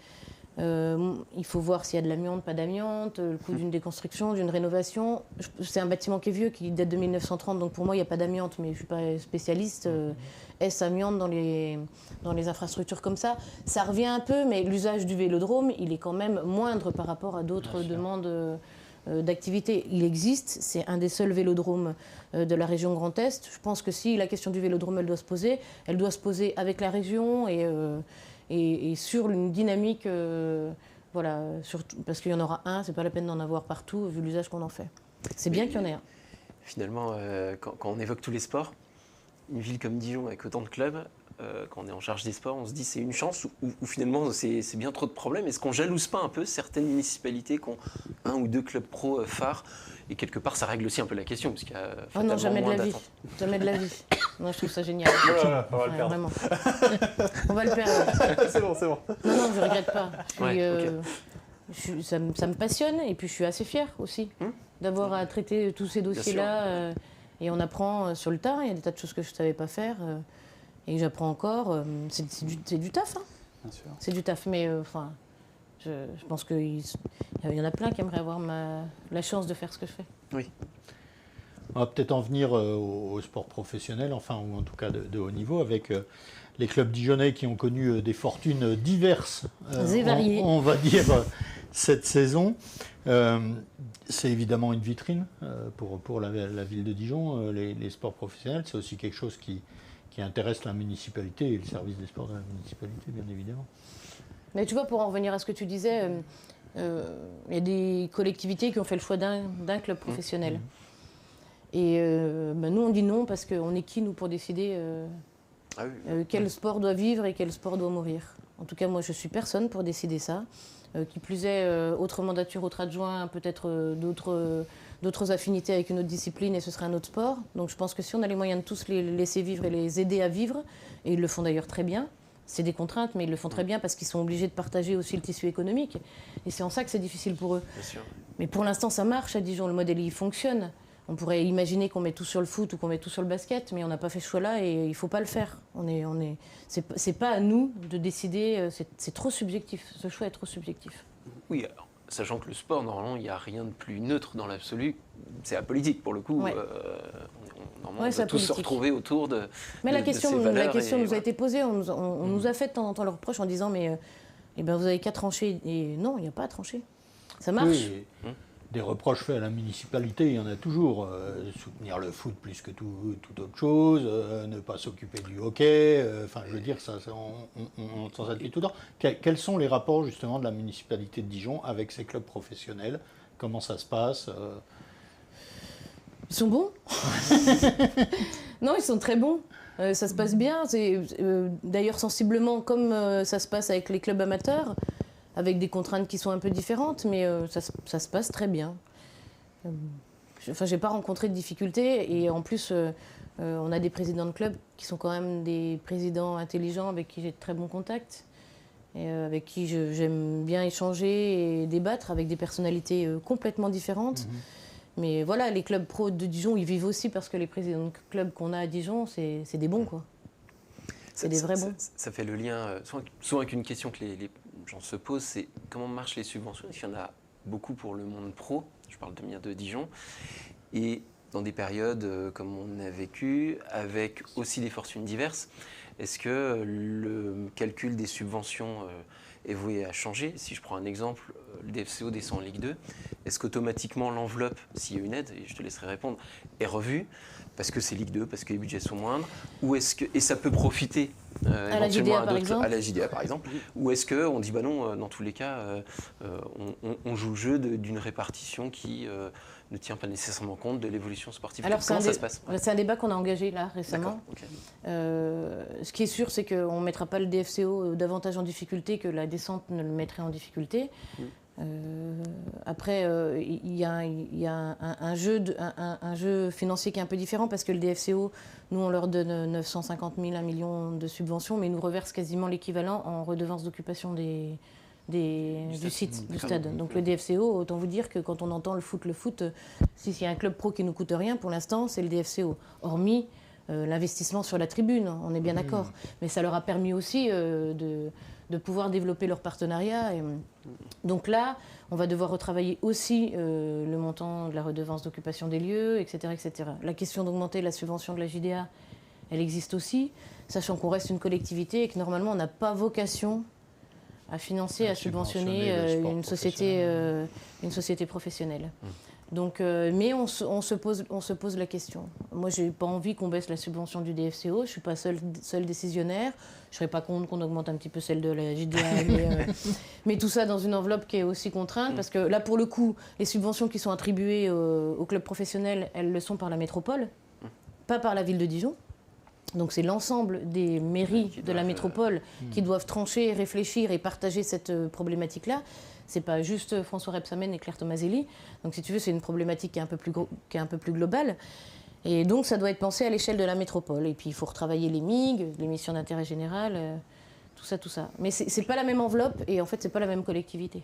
Il faut voir s'il y a de l'amiante, pas d'amiante, le coût d'une déconstruction, d'une rénovation. C'est un bâtiment qui est vieux, qui date de 1930, donc pour moi, il n'y a pas d'amiante, mais je ne suis pas spécialiste. Est-ce amiante dans les infrastructures comme ça ? Ça revient un peu, mais l'usage du vélodrome, il est quand même moindre par rapport à d'autres demandes d'activité. Il existe, c'est un des seuls vélodromes de la région Grand Est. Je pense que si la question du vélodrome, elle doit se poser avec la région et sur une dynamique, voilà, parce qu'il y en aura un, c'est pas la peine d'en avoir partout, vu l'usage qu'on en fait. C'est bien qu'il y en ait un. Finalement, quand on évoque tous les sports, une ville comme Dijon avec autant de clubs, quand on est en charge des sports, on se dit c'est une chance ou finalement c'est bien trop de problèmes. Est-ce qu'on jalouse pas un peu certaines municipalités qui ont 1 ou 2 clubs pro phares ? Et quelque part, ça règle aussi un peu la question, parce qu'il y a oh non, jamais de la vie. Jamais de la vie. Non, je trouve ça génial. Voilà, on va le perdre. Vraiment. On va le perdre. C'est bon, c'est bon. Non, je regrette pas. Ça me passionne, et puis je suis assez fière aussi d'avoir à traiter tous ces dossiers-là. Et on apprend sur le tas. Il y a des tas de choses que je ne savais pas faire et que j'apprends encore. C'est du taf. Hein. Bien sûr. C'est du taf, mais je pense qu'il y en a plein qui aimeraient avoir la chance de faire ce que je fais. Oui. On va peut-être en venir au sport professionnel, enfin, ou en tout cas de haut niveau, avec les clubs dijonnais qui ont connu des fortunes diverses, et variées. On va dire, cette saison. C'est évidemment une vitrine pour la ville de Dijon, les sports professionnels. C'est aussi quelque chose qui intéresse la municipalité et le service des sports de la municipalité, bien évidemment. Mais tu vois, pour en revenir à ce que tu disais, Il y a des collectivités qui ont fait le choix d'un club professionnel. Et nous, on dit non parce qu'on est qui, nous, pour décider quel sport doit vivre et quel sport doit mourir. En tout cas, moi, je suis personne pour décider ça. Qui plus est, autre mandature, autre adjoint, peut-être d'autres affinités avec une autre discipline et ce serait un autre sport. Donc je pense que si on a les moyens de tous les laisser vivre et les aider à vivre, et ils le font d'ailleurs très bien, c'est des contraintes, mais ils le font très bien parce qu'ils sont obligés de partager aussi le tissu économique. Et c'est en ça que c'est difficile pour eux. Bien sûr. Mais pour l'instant, ça marche à Dijon, le modèle il fonctionne. On pourrait imaginer qu'on met tout sur le foot ou qu'on met tout sur le basket, mais on n'a pas fait ce choix-là et il ne faut pas le faire. C'est pas à nous de décider, c'est trop subjectif. Ce choix est trop subjectif. Oui, alors, sachant que le sport, normalement, il n'y a rien de plus neutre dans l'absolu. C'est apolitique, pour le coup. Ouais. Normalement, on doit tous se retrouver autour de Mais la question nous a été posée. On Mm. nous a fait de temps en temps le reproche en disant mais vous n'avez qu'à trancher. Et non, il n'y a pas à trancher. Ça marche. Oui, des reproches faits à la municipalité, il y en a toujours. Soutenir le foot plus que toute autre chose, ne pas s'occuper du hockey. Enfin, je veux dire, on entend ça depuis tout le temps. Quels sont les rapports justement de la municipalité de Dijon avec ses clubs professionnels? Comment ça se passe? Ils sont bons. Non, ils sont très bons. Ça se passe bien. D'ailleurs, sensiblement, comme ça se passe avec les clubs amateurs, avec des contraintes qui sont un peu différentes, mais ça se passe très bien. J'ai pas rencontré de difficultés. Et en plus, on a des présidents de clubs qui sont quand même des présidents intelligents avec qui j'ai de très bons contacts. Et avec qui j'aime bien échanger et débattre, avec des personnalités complètement différentes. Mais voilà, les clubs pro de Dijon, ils vivent aussi parce que les présidents de clubs qu'on a à Dijon, c'est des bons, quoi. C'est des vrais bons. Ça fait le lien, souvent avec une question que les gens se posent, c'est comment marchent les subventions? Il y en a beaucoup pour le monde pro, je parle de Dijon, et dans des périodes comme on a vécu, avec aussi des fortunes diverses, est-ce que le calcul des subventions est voué à changer? Si je prends un exemple, le DFCO descend en Ligue 2, est-ce qu'automatiquement l'enveloppe, s'il y a une aide, et je te laisserai répondre, est revue parce que c'est Ligue 2, parce que les budgets sont moindres, ou est-ce que, et ça peut profiter à la JDA, à la JDA par exemple, ou est-ce qu'on dit bah non, dans tous les cas, on joue le jeu d'une répartition qui ne tient pas nécessairement compte de l'évolution sportive? Alors, comment ça se passe? C'est un débat qu'on a engagé là récemment. Okay. Ce qui est sûr, c'est qu'on ne mettra pas le DFCO davantage en difficulté que la descente ne le mettrait en difficulté. Après, il y a un jeu financier qui est un peu différent parce que le DFCO, nous, on leur donne 950 000, 1 million de subventions, mais ils nous reversent quasiment l'équivalent en redevance d'occupation du site, du stade. Donc le DFCO, autant vous dire que quand on entend le foot, s'il y a un club pro qui ne nous coûte rien, pour l'instant, c'est le DFCO. Hormis l'investissement sur la tribune, on est bien d'accord. Mais ça leur a permis aussi de pouvoir développer leur partenariat. Donc là, on va devoir retravailler aussi le montant de la redevance d'occupation des lieux, etc., etc. La question d'augmenter la subvention de la JDA, elle existe aussi, sachant qu'on reste une collectivité et que normalement, on n'a pas vocation à financer, à subventionner une société professionnelle. Donc, mais on se pose la question. Moi, je n'ai pas envie qu'on baisse la subvention du DFCO. Je ne suis pas seul décisionnaire. Je ne serais pas contre qu'on augmente un petit peu celle de la JDA. mais tout ça dans une enveloppe qui est aussi contrainte. Parce que là, pour le coup, les subventions qui sont attribuées aux clubs professionnels, elles le sont par la métropole, pas par la ville de Dijon. Donc c'est l'ensemble des mairies de la métropole qui doivent trancher, réfléchir et partager cette problématique-là. C'est pas juste François Rebsamen et Claire Tomaselli. Donc si tu veux, c'est une problématique qui est un peu plus globale. Et donc ça doit être pensé à l'échelle de la métropole. Et puis il faut retravailler les MIG, les missions d'intérêt général, tout ça. Mais c'est pas la même enveloppe et en fait c'est pas la même collectivité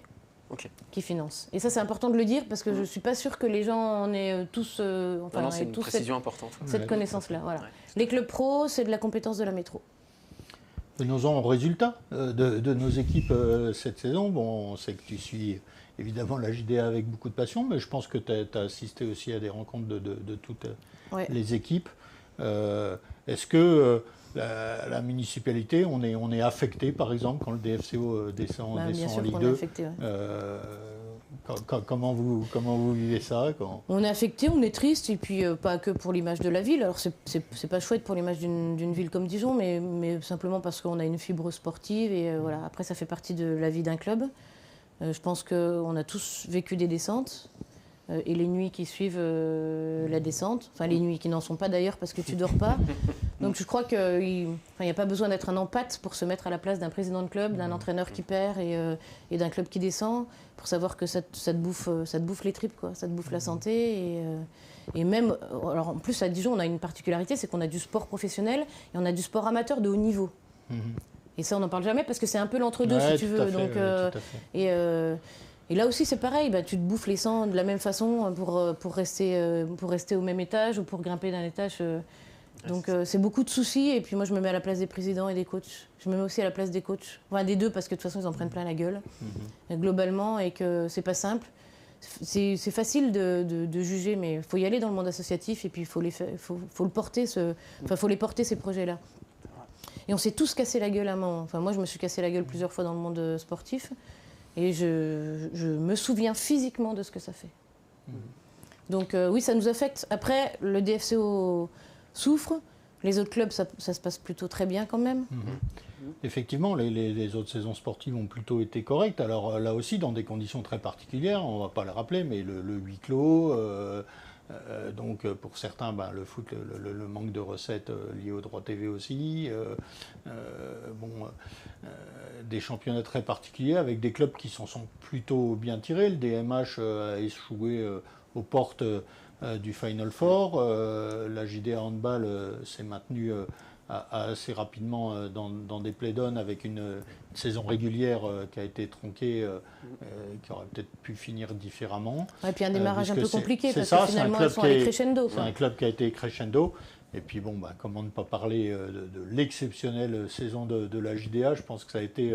qui finance. Et ça c'est important de le dire parce que je suis pas sûre que les gens en aient tous, c'est une précision importante. Cette connaissance-là. Voilà. Les clubs pro, c'est de la compétence de la métro. Venons-en aux résultats de nos équipes cette saison. Bon, on sait que tu suis évidemment la JDA avec beaucoup de passion, mais je pense que tu as assisté aussi à des rencontres de toutes les équipes. Est-ce que la municipalité, on est affecté, par exemple, quand le DFCO descend en Ligue 2 affecté, comment vous vivez ça On est affecté, on est triste, et puis pas que pour l'image de la ville. Alors c'est pas chouette pour l'image d'une ville comme Dijon, mais simplement parce qu'on a une fibre sportive, et voilà. Après ça fait partie de la vie d'un club. Je pense qu'on a tous vécu des descentes. Et les nuits qui suivent la descente, enfin les nuits qui n'en sont pas d'ailleurs parce que tu dors pas. Donc je crois qu'il n'y a pas besoin d'être un empathe pour se mettre à la place d'un président de club, d'un entraîneur qui perd et d'un club qui descend, pour savoir que ça te bouffe les tripes, quoi. Ça te bouffe la santé. Et même, alors en plus à Dijon on a une particularité, c'est qu'on a du sport professionnel et on a du sport amateur de haut niveau. Et ça on n'en parle jamais parce que c'est un peu l'entre-deux si tu veux. Donc, et là aussi, c'est pareil, tu te bouffes les sangs de la même façon pour rester au même étage ou pour grimper d'un étage. Donc, c'est beaucoup de soucis. Et puis, moi, je me mets à la place des présidents et des coachs. Je me mets aussi à la place des coachs. Enfin, des deux, parce que de toute façon, ils en prennent plein la gueule, globalement, et que c'est pas simple. C'est facile de juger, mais il faut y aller dans le monde associatif et puis il faut le porter, faut les porter, ces projets-là. Et on s'est tous cassé la gueule à un moment. Enfin, moi, je me suis cassé la gueule plusieurs fois dans le monde sportif. Et je me souviens physiquement de ce que ça fait. Donc oui, ça nous affecte. Après, le DFCO souffre. Les autres clubs, ça se passe plutôt très bien quand même. Effectivement, les autres saisons sportives ont plutôt été correctes. Alors là aussi, dans des conditions très particulières, on ne va pas le rappeler, mais le huis clos... donc pour certains, le foot, le manque de recettes lié aux droits TV aussi, des championnats très particuliers avec des clubs qui s'en sont plutôt bien tirés. Le DMH a échoué aux portes du Final Four, la JDA Handball s'est maintenue assez rapidement dans des play-downs avec une saison régulière qui a été tronquée, qui aurait peut-être pu finir différemment. Et puis un démarrage un peu compliqué parce que finalement ils sont allés crescendo. C'est un club qui a été crescendo. Et puis comment ne pas parler de l'exceptionnelle saison de la JDA. Je pense que ça a été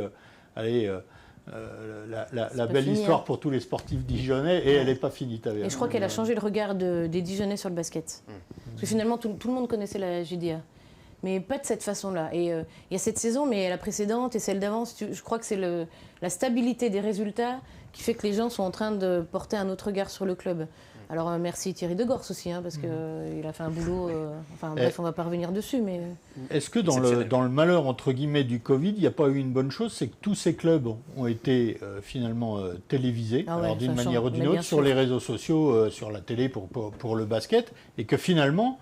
la belle histoire pour tous les sportifs dijonnais et elle n'est pas finie. Et je crois qu'elle a changé le regard des Dijonnais sur le basket. Parce que finalement tout le monde connaissait la JDA. Mais pas de cette façon-là. Et il y a cette saison, mais la précédente et celle d'avant, je crois que c'est la stabilité des résultats qui fait que les gens sont en train de porter un autre regard sur le club. Alors merci Thierry Degors aussi, parce qu'il a fait un boulot... bref, on ne va pas revenir dessus, mais... Est-ce que dans le malheur, entre guillemets, du Covid, il n'y a pas eu une bonne chose? C'est que tous ces clubs ont été finalement télévisés, d'une manière ou d'une autre, sur les réseaux sociaux, sur la télé pour le basket, et que finalement,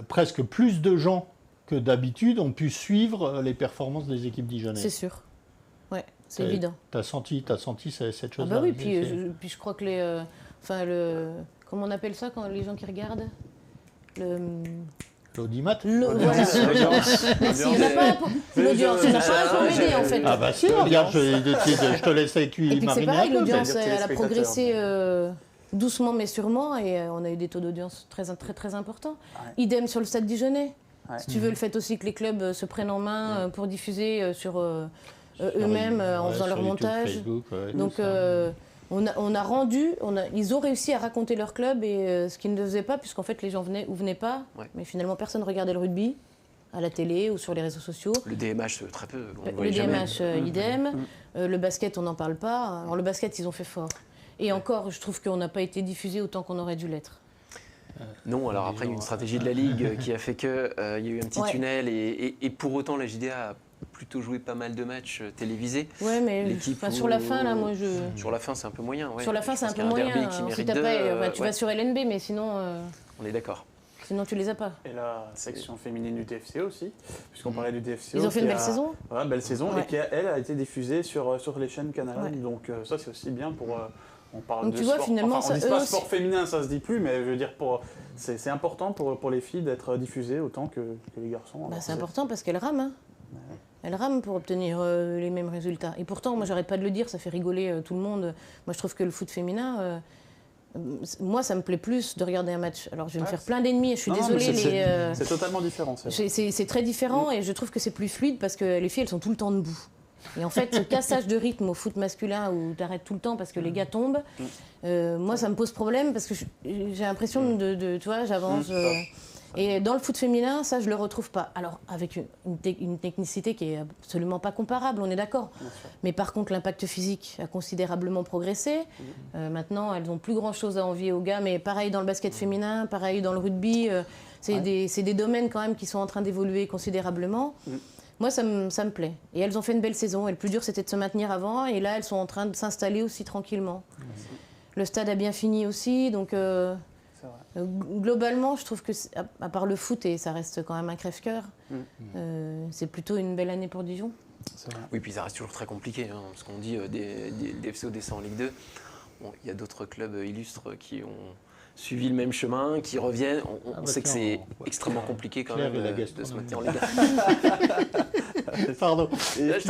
presque plus de gens que d'habitude ont pu suivre les performances des équipes dijonnaises. C'est sûr. Ouais, c'est évident. T'as senti cette chose-là? Ah bah oui, puis je crois que comment on appelle ça quand les gens qui regardent l'audimat. L'audience. Merci. Il n'y en a pas l'audience. Il n'y en a pas un pour m'aider en fait. Ah bah si, regarde, je te laisse avec lui mariner. C'est pareil, l'audience, elle a progressé doucement mais sûrement et on a eu des taux d'audience très, très, très importants. Idem sur le Stade Dijonnais. Si tu veux, le fait aussi que les clubs se prennent en main pour diffuser sur eux-mêmes en faisant leur montage. Facebook, donc ils ont réussi à raconter leur club et ce qu'ils ne faisaient pas puisqu'en fait les gens venaient ou venaient pas, mais finalement personne ne regardait le rugby à la télé ou sur les réseaux sociaux. Le DMH très peu. Le DMH idem. Le basket on n'en parle pas. Alors le basket ils ont fait fort. Et encore je trouve qu'on n'a pas été diffusé autant qu'on aurait dû l'être. Non, alors après, il y a eu une stratégie de la Ligue qui a fait qu'il y a eu un petit tunnel et pour autant, la JDA a plutôt joué pas mal de matchs télévisés. Ouais, mais sur la fin, là, moi, Sur la fin, c'est un peu moyen. Ouais. Sur la fin, c'est un peu moyen. Si tu vas sur LNB, mais sinon... On est d'accord. Sinon, tu les as pas. Et la section féminine du DFCO aussi, puisqu'on parlait du DFCO. Ils ont fait une belle saison. Ouais, belle saison, et qui, elle, a été diffusée sur les chaînes Canal. Donc ça, c'est aussi bien pour... On parle donc, de tu sport. vois, finalement, on dit pas sport féminin, ça se dit plus, mais je veux dire, c'est important pour les filles d'être diffusées autant que les garçons. C'est important parce qu'elles rament. Elles rament pour obtenir les mêmes résultats. Et pourtant, moi, j'arrête pas de le dire, ça fait rigoler tout le monde. Moi, je trouve que le foot féminin, moi, ça me plaît plus de regarder un match. Alors, je vais me faire plein d'ennemis, je suis désolée. C'est totalement différent. C'est très différent et je trouve que c'est plus fluide parce que les filles, elles sont tout le temps debout. Et en fait, ce cassage de rythme au foot masculin où tu arrêtes tout le temps parce que les gars tombent, moi, ça me pose problème parce que j'ai l'impression tu vois, j'avance. Et dans le foot féminin, ça, je le retrouve pas. Alors, avec une technicité qui est absolument pas comparable, on est d'accord. Mais par contre, l'impact physique a considérablement progressé. Maintenant, elles n'ont plus grand-chose à envier aux gars. Mais pareil dans le basket féminin, pareil dans le rugby. C'est des domaines quand même qui sont en train d'évoluer considérablement. Moi, ça me plaît. Et elles ont fait une belle saison. Et le plus dur, c'était de se maintenir avant. Et là, elles sont en train de s'installer aussi tranquillement. Le stade a bien fini aussi. Donc, globalement, je trouve que, à part le foot, et ça reste quand même un crève-cœur, c'est plutôt une belle année pour Dijon. Oui, puis ça reste toujours très compliqué. Hein, parce qu'on dit des FCO descend en Ligue 2. Bon, il y a d'autres clubs illustres qui ont suivi le même chemin, qui reviennent. On sait que c'est extrêmement compliqué quand même de se maintenir en Ligue 1. Pardon. Les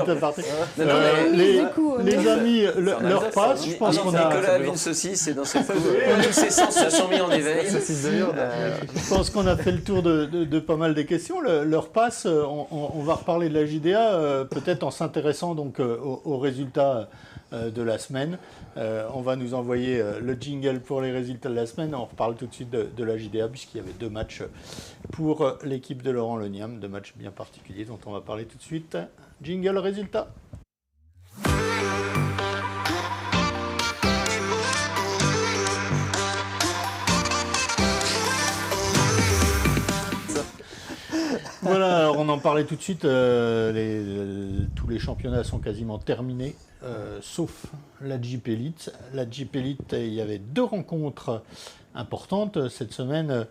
amis, leur passe, je pense qu'on a... Nicolas a vu une saucisse et d'un seul coup, tous ses sens se sont mis en éveil. Je pense qu'on a fait le tour de pas mal des questions. Leur passe, on va reparler de la JDA, peut-être en s'intéressant donc aux résultats de la semaine. On va nous envoyer le jingle pour les résultats de la semaine. On reparle tout de suite de la JDA puisqu'il y avait 2 matchs pour l'équipe de Laurent Leniam, 2 matchs bien particuliers dont on va parler tout de suite. Jingle, résultat. Voilà, alors on en parlait tout de suite. Tous les championnats sont quasiment terminés. Sauf la Jeep Elite. La Jeep Elite, il y avait 2 rencontres importantes cette semaine.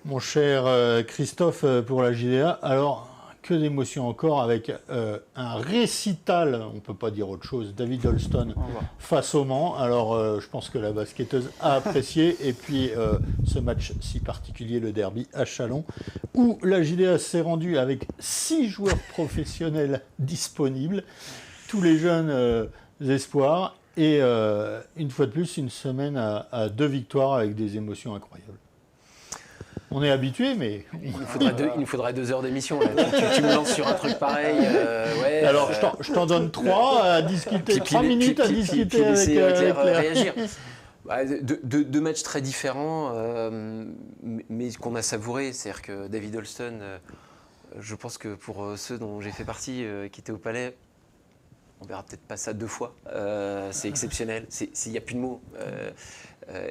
Mon cher Christophe, pour la JDA, alors que d'émotions encore avec un récital, on ne peut pas dire autre chose, David Holston face au Mans. Alors je pense que la basketteuse a apprécié. Et puis ce match si particulier, le derby à Châlons, où la JDA s'est rendue avec 6 joueurs professionnels disponibles. Tous les jeunes espoirs et une fois de plus une semaine à 2 victoires avec des émotions incroyables. On est habitué, mais... Il nous faudrait 2 heures d'émission. Tu me lances sur un truc pareil. Alors, je t'en donne 3 à discuter, 3 minutes à discuter avec Claire. Réagir. 2 matchs très différents, mais qu'on a savourés. C'est-à-dire que David Holston, je pense que pour ceux dont j'ai fait partie, qui étaient au Palais, on verra peut-être pas ça 2 fois. C'est exceptionnel. Il n'y a plus de mots.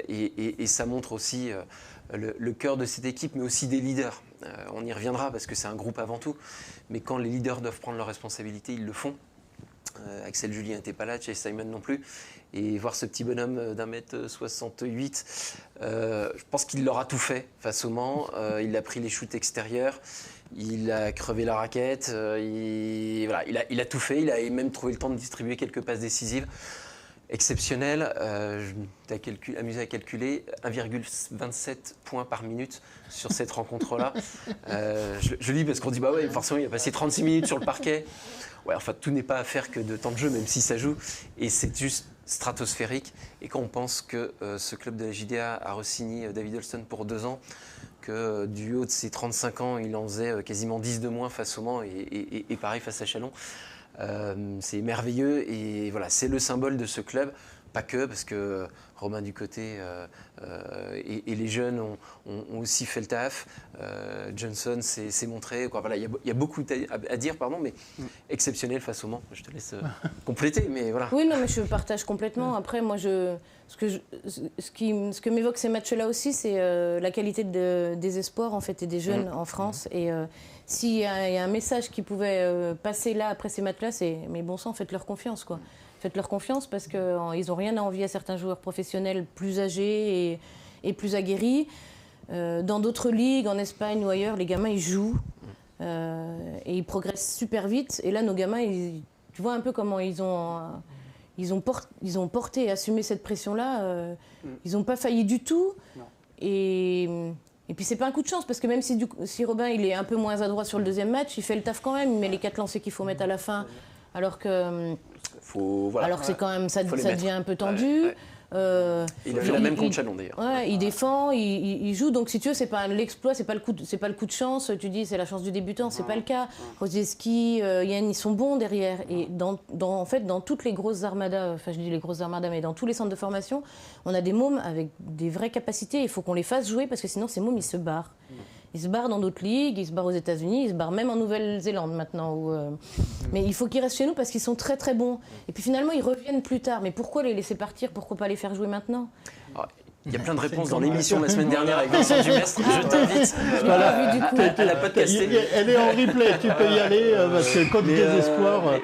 Et ça montre aussi le cœur de cette équipe, mais aussi des leaders. On y reviendra parce que c'est un groupe avant tout. Mais quand les leaders doivent prendre leurs responsabilités, ils le font. Axel Julien n'était pas là, Chase Simon non plus. Et voir ce petit bonhomme d'1m68, je pense qu'il leur a tout fait face au Mans. Il a pris les shoots extérieurs. Il a crevé la raquette, il a tout fait, il a même trouvé le temps de distribuer quelques passes décisives. Exceptionnel, tu as amusé à calculer 1,27 points par minute sur cette rencontre-là. Je lis parce qu'on dit, bah ouais, forcément il a passé 36 minutes sur le parquet. Ouais, enfin, tout n'est pas affaire que de temps de jeu, même si ça joue. Et c'est juste stratosphérique. Et quand on pense que ce club de la JDA a re-signé David Holston pour 2 ans, que du haut de ses 35 ans, il en faisait quasiment 10 de moins face au Mans et pareil face à Châlons. C'est merveilleux et voilà, c'est le symbole de ce club. Pas que, parce que Romain Ducoté et les jeunes ont aussi fait le taf. Johnson s'est montré. Voilà, il y a beaucoup à dire, mais exceptionnel face au Mans. Je te laisse compléter, mais voilà. Oui, non, mais je partage complètement. Après, moi, ce que m'évoque ces matchs-là aussi, c'est la qualité des espoirs en fait, et des jeunes en France. Et s'il y a un message qui pouvait passer là, après ces matchs-là, c'est « mais bon sang, faites-leur confiance, quoi ». Faites-leur confiance parce qu'ils n'ont rien à envier à certains joueurs professionnels plus âgés et plus aguerris. Dans d'autres ligues, en Espagne ou ailleurs, les gamins, ils jouent et ils progressent super vite. Et là, nos gamins, tu vois un peu comment ils ont porté et assumé cette pression-là. Ils n'ont pas failli du tout. Et puis, c'est pas un coup de chance parce que même si Robin il est un peu moins adroit sur le 2e match, il fait le taf quand même. Il met les 4 lancers qu'il faut mettre à la fin. Alors que c'est quand même ça devient un peu tendu. Il a fait la même contre Châlons d'ailleurs. Ouais, il défend, il joue. Donc si tu veux, c'est pas l'exploit, c'est pas le coup de chance. Tu dis c'est la chance du débutant, c'est pas le cas. Rosieski, Yann, ils sont bons derrière. Et en fait, dans toutes les grosses armadas, enfin je dis les grosses armadas, mais dans tous les centres de formation, on a des mômes avec des vraies capacités. Il faut qu'on les fasse jouer parce que sinon ces mômes ils se barrent. Ils se barrent dans d'autres ligues, ils se barrent aux États-Unis, ils se barrent même en Nouvelle-Zélande maintenant. Mais il faut qu'ils restent chez nous parce qu'ils sont très très bons. Et puis finalement, ils reviennent plus tard. Mais pourquoi les laisser partir? Pourquoi pas les faire jouer maintenant? Il y a plein de réponses dans l'émission de la semaine dernière avec Vincent Dumestre. Je t'invite à la podcaster. Elle est en replay, tu peux y aller parce que comme désespoir.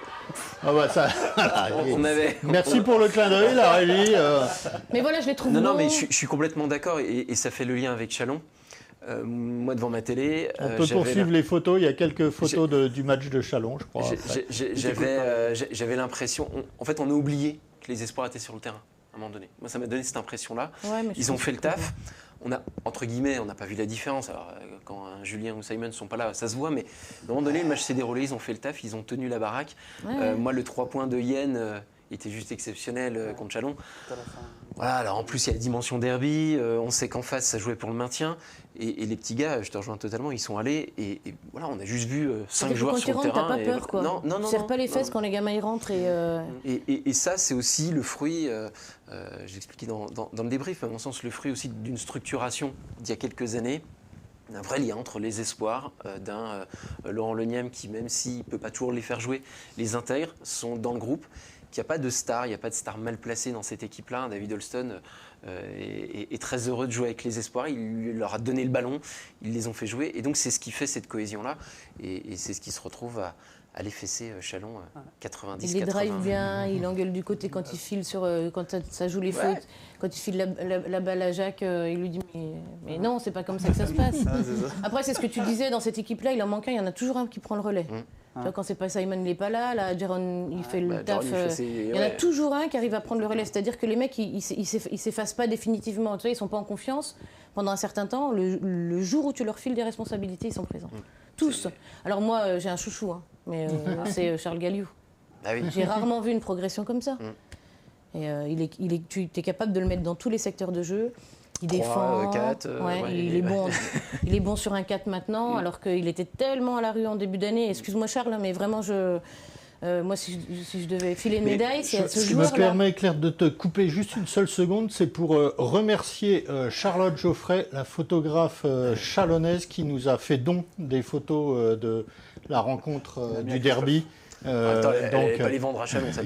Merci pour le clin d'œil, la régie. Mais voilà, je les trouve. Non, mais je suis complètement d'accord et ça fait le lien avec Châlons. Moi, devant ma télé. On peut poursuivre les photos. Il y a quelques photos du match de Châlons, je crois. J'avais l'impression. En fait, on a oublié que les espoirs étaient sur le terrain. À un moment donné. Moi, ça m'a donné cette impression-là. Ouais, ils ont fait le taf. On a, entre guillemets, on n'a pas vu la différence. Alors, quand Julien ou Simon ne sont pas là, ça se voit. Mais à un moment donné, le match s'est déroulé. Ils ont fait le taf. Ils ont tenu la baraque. Ouais. Moi, le 3 points de Yen était juste exceptionnel contre Châlons. Voilà, alors en plus, il y a la dimension derby. On sait qu'en face, ça jouait pour le maintien. Et les petits gars, je te rejoins totalement, ils sont allés. Et voilà, on a juste vu 5 joueurs sur le terrain. T'as pas peur, quoi. Non. Serre pas les fesses quand les gamins y rentrent. Et ça, c'est aussi le fruit, j'expliquais dans le débrief, à mon sens, le fruit aussi d'une structuration d'il y a quelques années. Un vrai lien entre les espoirs d'un Laurent Lenième qui, même s'il ne peut pas toujours les faire jouer, les intègre, sont dans le groupe. Il n'y a pas de star, il n'y a pas de star mal placée dans cette équipe-là. David Holston est très heureux de jouer avec les espoirs. Il leur a donné le ballon, ils les ont fait jouer. Et donc, c'est ce qui fait cette cohésion-là. Et c'est ce qui se retrouve à les fesser Châlons 90-80. Il les drive bien, il engueule du côté quand il file quand ça joue les fautes. Quand il file la balle à Jacques, il lui dit mais non, c'est pas comme ça que ça se passe. Après, c'est ce que tu disais, dans cette équipe-là, il en manque un, il y en a toujours un qui prend le relais. Tu vois, quand c'est pas Simon, il n'est pas là Jaron, il fait le taf. Il y en a toujours un qui arrive à prendre le relais. C'est-à-dire que les mecs, ils s'effacent pas définitivement. Tu vois, ils sont pas en confiance pendant un certain temps. Le jour où tu leur files des responsabilités, ils sont présents. Tous. Alors moi, j'ai un chouchou, mais c'est Charles Galliou. Ah oui. J'ai rarement vu une progression comme ça. Et tu es capable de le mettre dans tous les secteurs de jeu. Il 3, défend, 4, il est bon sur un 4 maintenant, alors qu'il était tellement à la rue en début d'année. Excuse-moi Charles, mais vraiment, moi si je devais filer une médaille, c'est ce joueur-là. Ce qui me permet, Claire, de te couper juste une seule seconde, c'est pour remercier Charlotte Geoffrey, la photographe chalonnaise, qui nous a fait don des photos de la rencontre du derby. Attends, elle va les vendre à Châlons, ça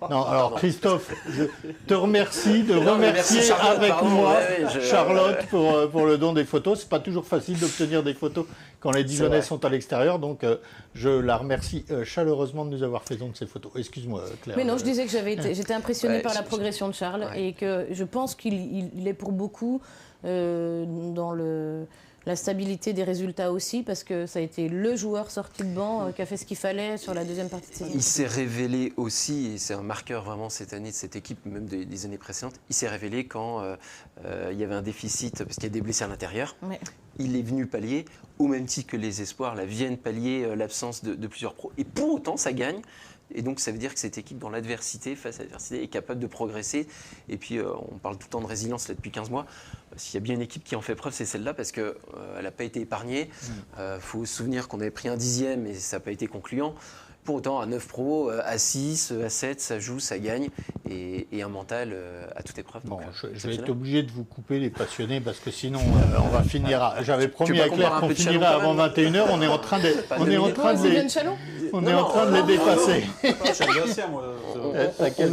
Non, alors Christophe, je te remercie de remercier Charlotte, avec moi Charlotte pour le don des photos. C'est pas toujours facile d'obtenir des photos quand les Dijonais sont à l'extérieur, donc je la remercie chaleureusement de nous avoir fait don de ces photos. Excuse-moi, Claire. Mais non, je disais que j'étais impressionnée par la progression de Charles et que je pense qu'il est pour beaucoup dans la stabilité des résultats aussi, parce que ça a été le joueur sorti de banc qui a fait ce qu'il fallait sur la deuxième partie de saison. Il s'est révélé aussi, et c'est un marqueur vraiment cette année de cette équipe, même des années précédentes, il s'est révélé quand il y avait un déficit, parce qu'il y a des blessés à l'intérieur. Ouais. Il est venu pallier, au même titre que les espoirs, viennent pallier l'absence de plusieurs pros. Et pour autant, ça gagne. Et donc, ça veut dire que cette équipe, dans l'adversité, face à l'adversité, est capable de progresser. Et puis, on parle tout le temps de résilience là, depuis 15 mois. S'il y a bien une équipe qui en fait preuve, c'est celle-là, parce qu'elle n'a pas été épargnée. Faut se souvenir qu'on avait pris un 10e et ça n'a pas été concluant. Pour autant, à 9 pros, à 6, à 7, ça joue, ça gagne. Et un mental à toute épreuve. Bon, je vais être obligé de vous couper les passionnés, parce que sinon, on va finir. J'avais promis à Claire qu'on finirait avant 21h. On est en train de les dépasser. On a quand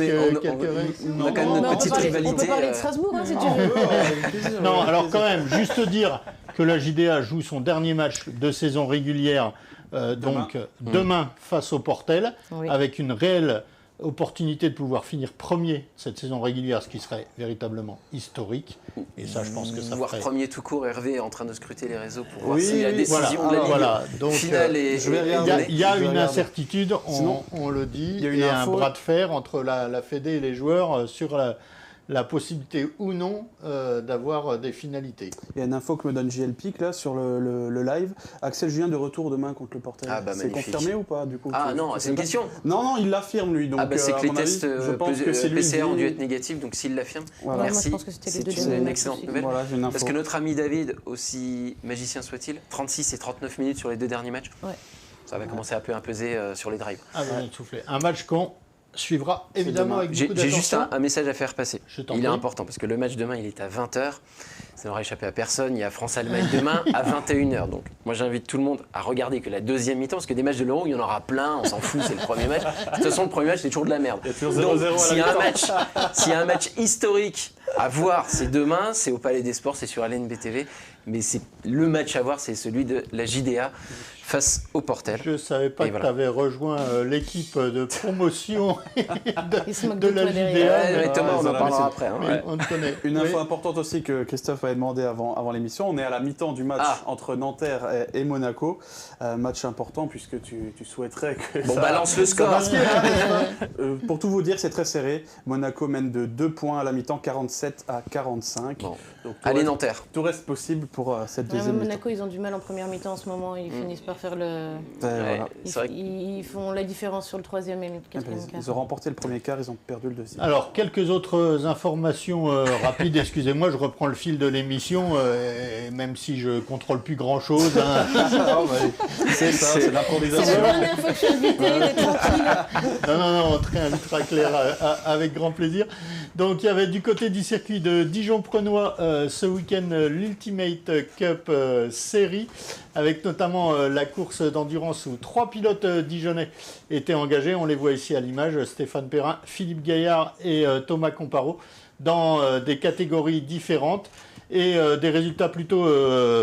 même notre petite rivalité. On peut parler de Strasbourg, si tu veux. Non, alors quand même, juste dire que la JDA joue son dernier match de saison régulière demain face au Portel, avec une réelle opportunité de pouvoir finir premier cette saison régulière, ce qui serait véritablement historique. Et ça, je pense que ça ferait... premier tout court, Hervé est en train de scruter les réseaux pour voir si la décision de la Ligue finale est... Il y a une incertitude, on le dit, il y a un bras de fer entre la Fédé et les joueurs sur la possibilité ou non d'avoir des finalités. Il y a une info que me donne JL Pic là sur le live. Axel Julien de retour demain contre le Portel. C'est confirmé ou pas du coup? Non, c'est une question. Non, il l'affirme lui. C'est que les tests PCR ont dû être négatifs, donc s'il l'affirme, merci. C'est une excellente nouvelle. Voilà, parce que notre ami David, aussi magicien soit-il, 36 et 39 minutes sur les 2 derniers matchs, ça va commencer un peu à peser sur les drives. Un match qu'on suivra évidemment avec beaucoup d'attention. J'ai juste un message à faire passer. Il est important parce que le match demain, il est à 20h. Ça n'aura échappé à personne. Il y a France-Allemagne demain à 21h. Donc moi, j'invite tout le monde à regarder que la deuxième mi-temps, parce que des matchs de l'Euro, il y en aura plein. On s'en fout, c'est le premier match. De toute façon, le premier match, c'est toujours de la merde. Donc, s'il y a un match historique À voir, c'est demain, c'est au Palais des Sports, c'est sur LNB TV. Mais c'est le match à voir, c'est celui de la JDA face au Portel. Je ne savais pas que tu avais rejoint l'équipe de promotion de la JDA. Thomas, on en parlera après. Hein. On te connaît. Une info importante aussi que Christophe avait demandé avant l'émission. On est à la mi-temps du match entre Nanterre et Monaco. Match important puisque tu souhaiterais que ça... balance le score. Pour tout vous dire, c'est très serré. Monaco mène de 2 points à la mi-temps, 47-45. Bon. Donc, allez Nanterre. Tout reste possible pour cette deuxième mi-temps. Monaco, ils ont du mal en première mi-temps en ce moment. Ils finissent par faire le... Voilà. Ils font la différence sur le troisième et le quatrième quart. Ils ont remporté le premier quart, ils ont perdu le deuxième. Alors, quelques autres informations rapides. Excusez-moi, je reprends le fil de l'émission, même si je ne contrôle plus grand-chose. Hein. C'est ça, c'est l'improvisation. C'est la dernière fois que je suis invité, il est tranquille. Non, très ultra clair, avec grand plaisir. Donc, il y avait du côté du circuit de Dijon-Prenois ce week-end l'Ultimate Cup Série, avec notamment la course d'endurance où 3 pilotes dijonnais étaient engagés. On les voit ici à l'image, Stéphane Perrin, Philippe Gaillard et Thomas Comparo, dans des catégories différentes. Et des résultats plutôt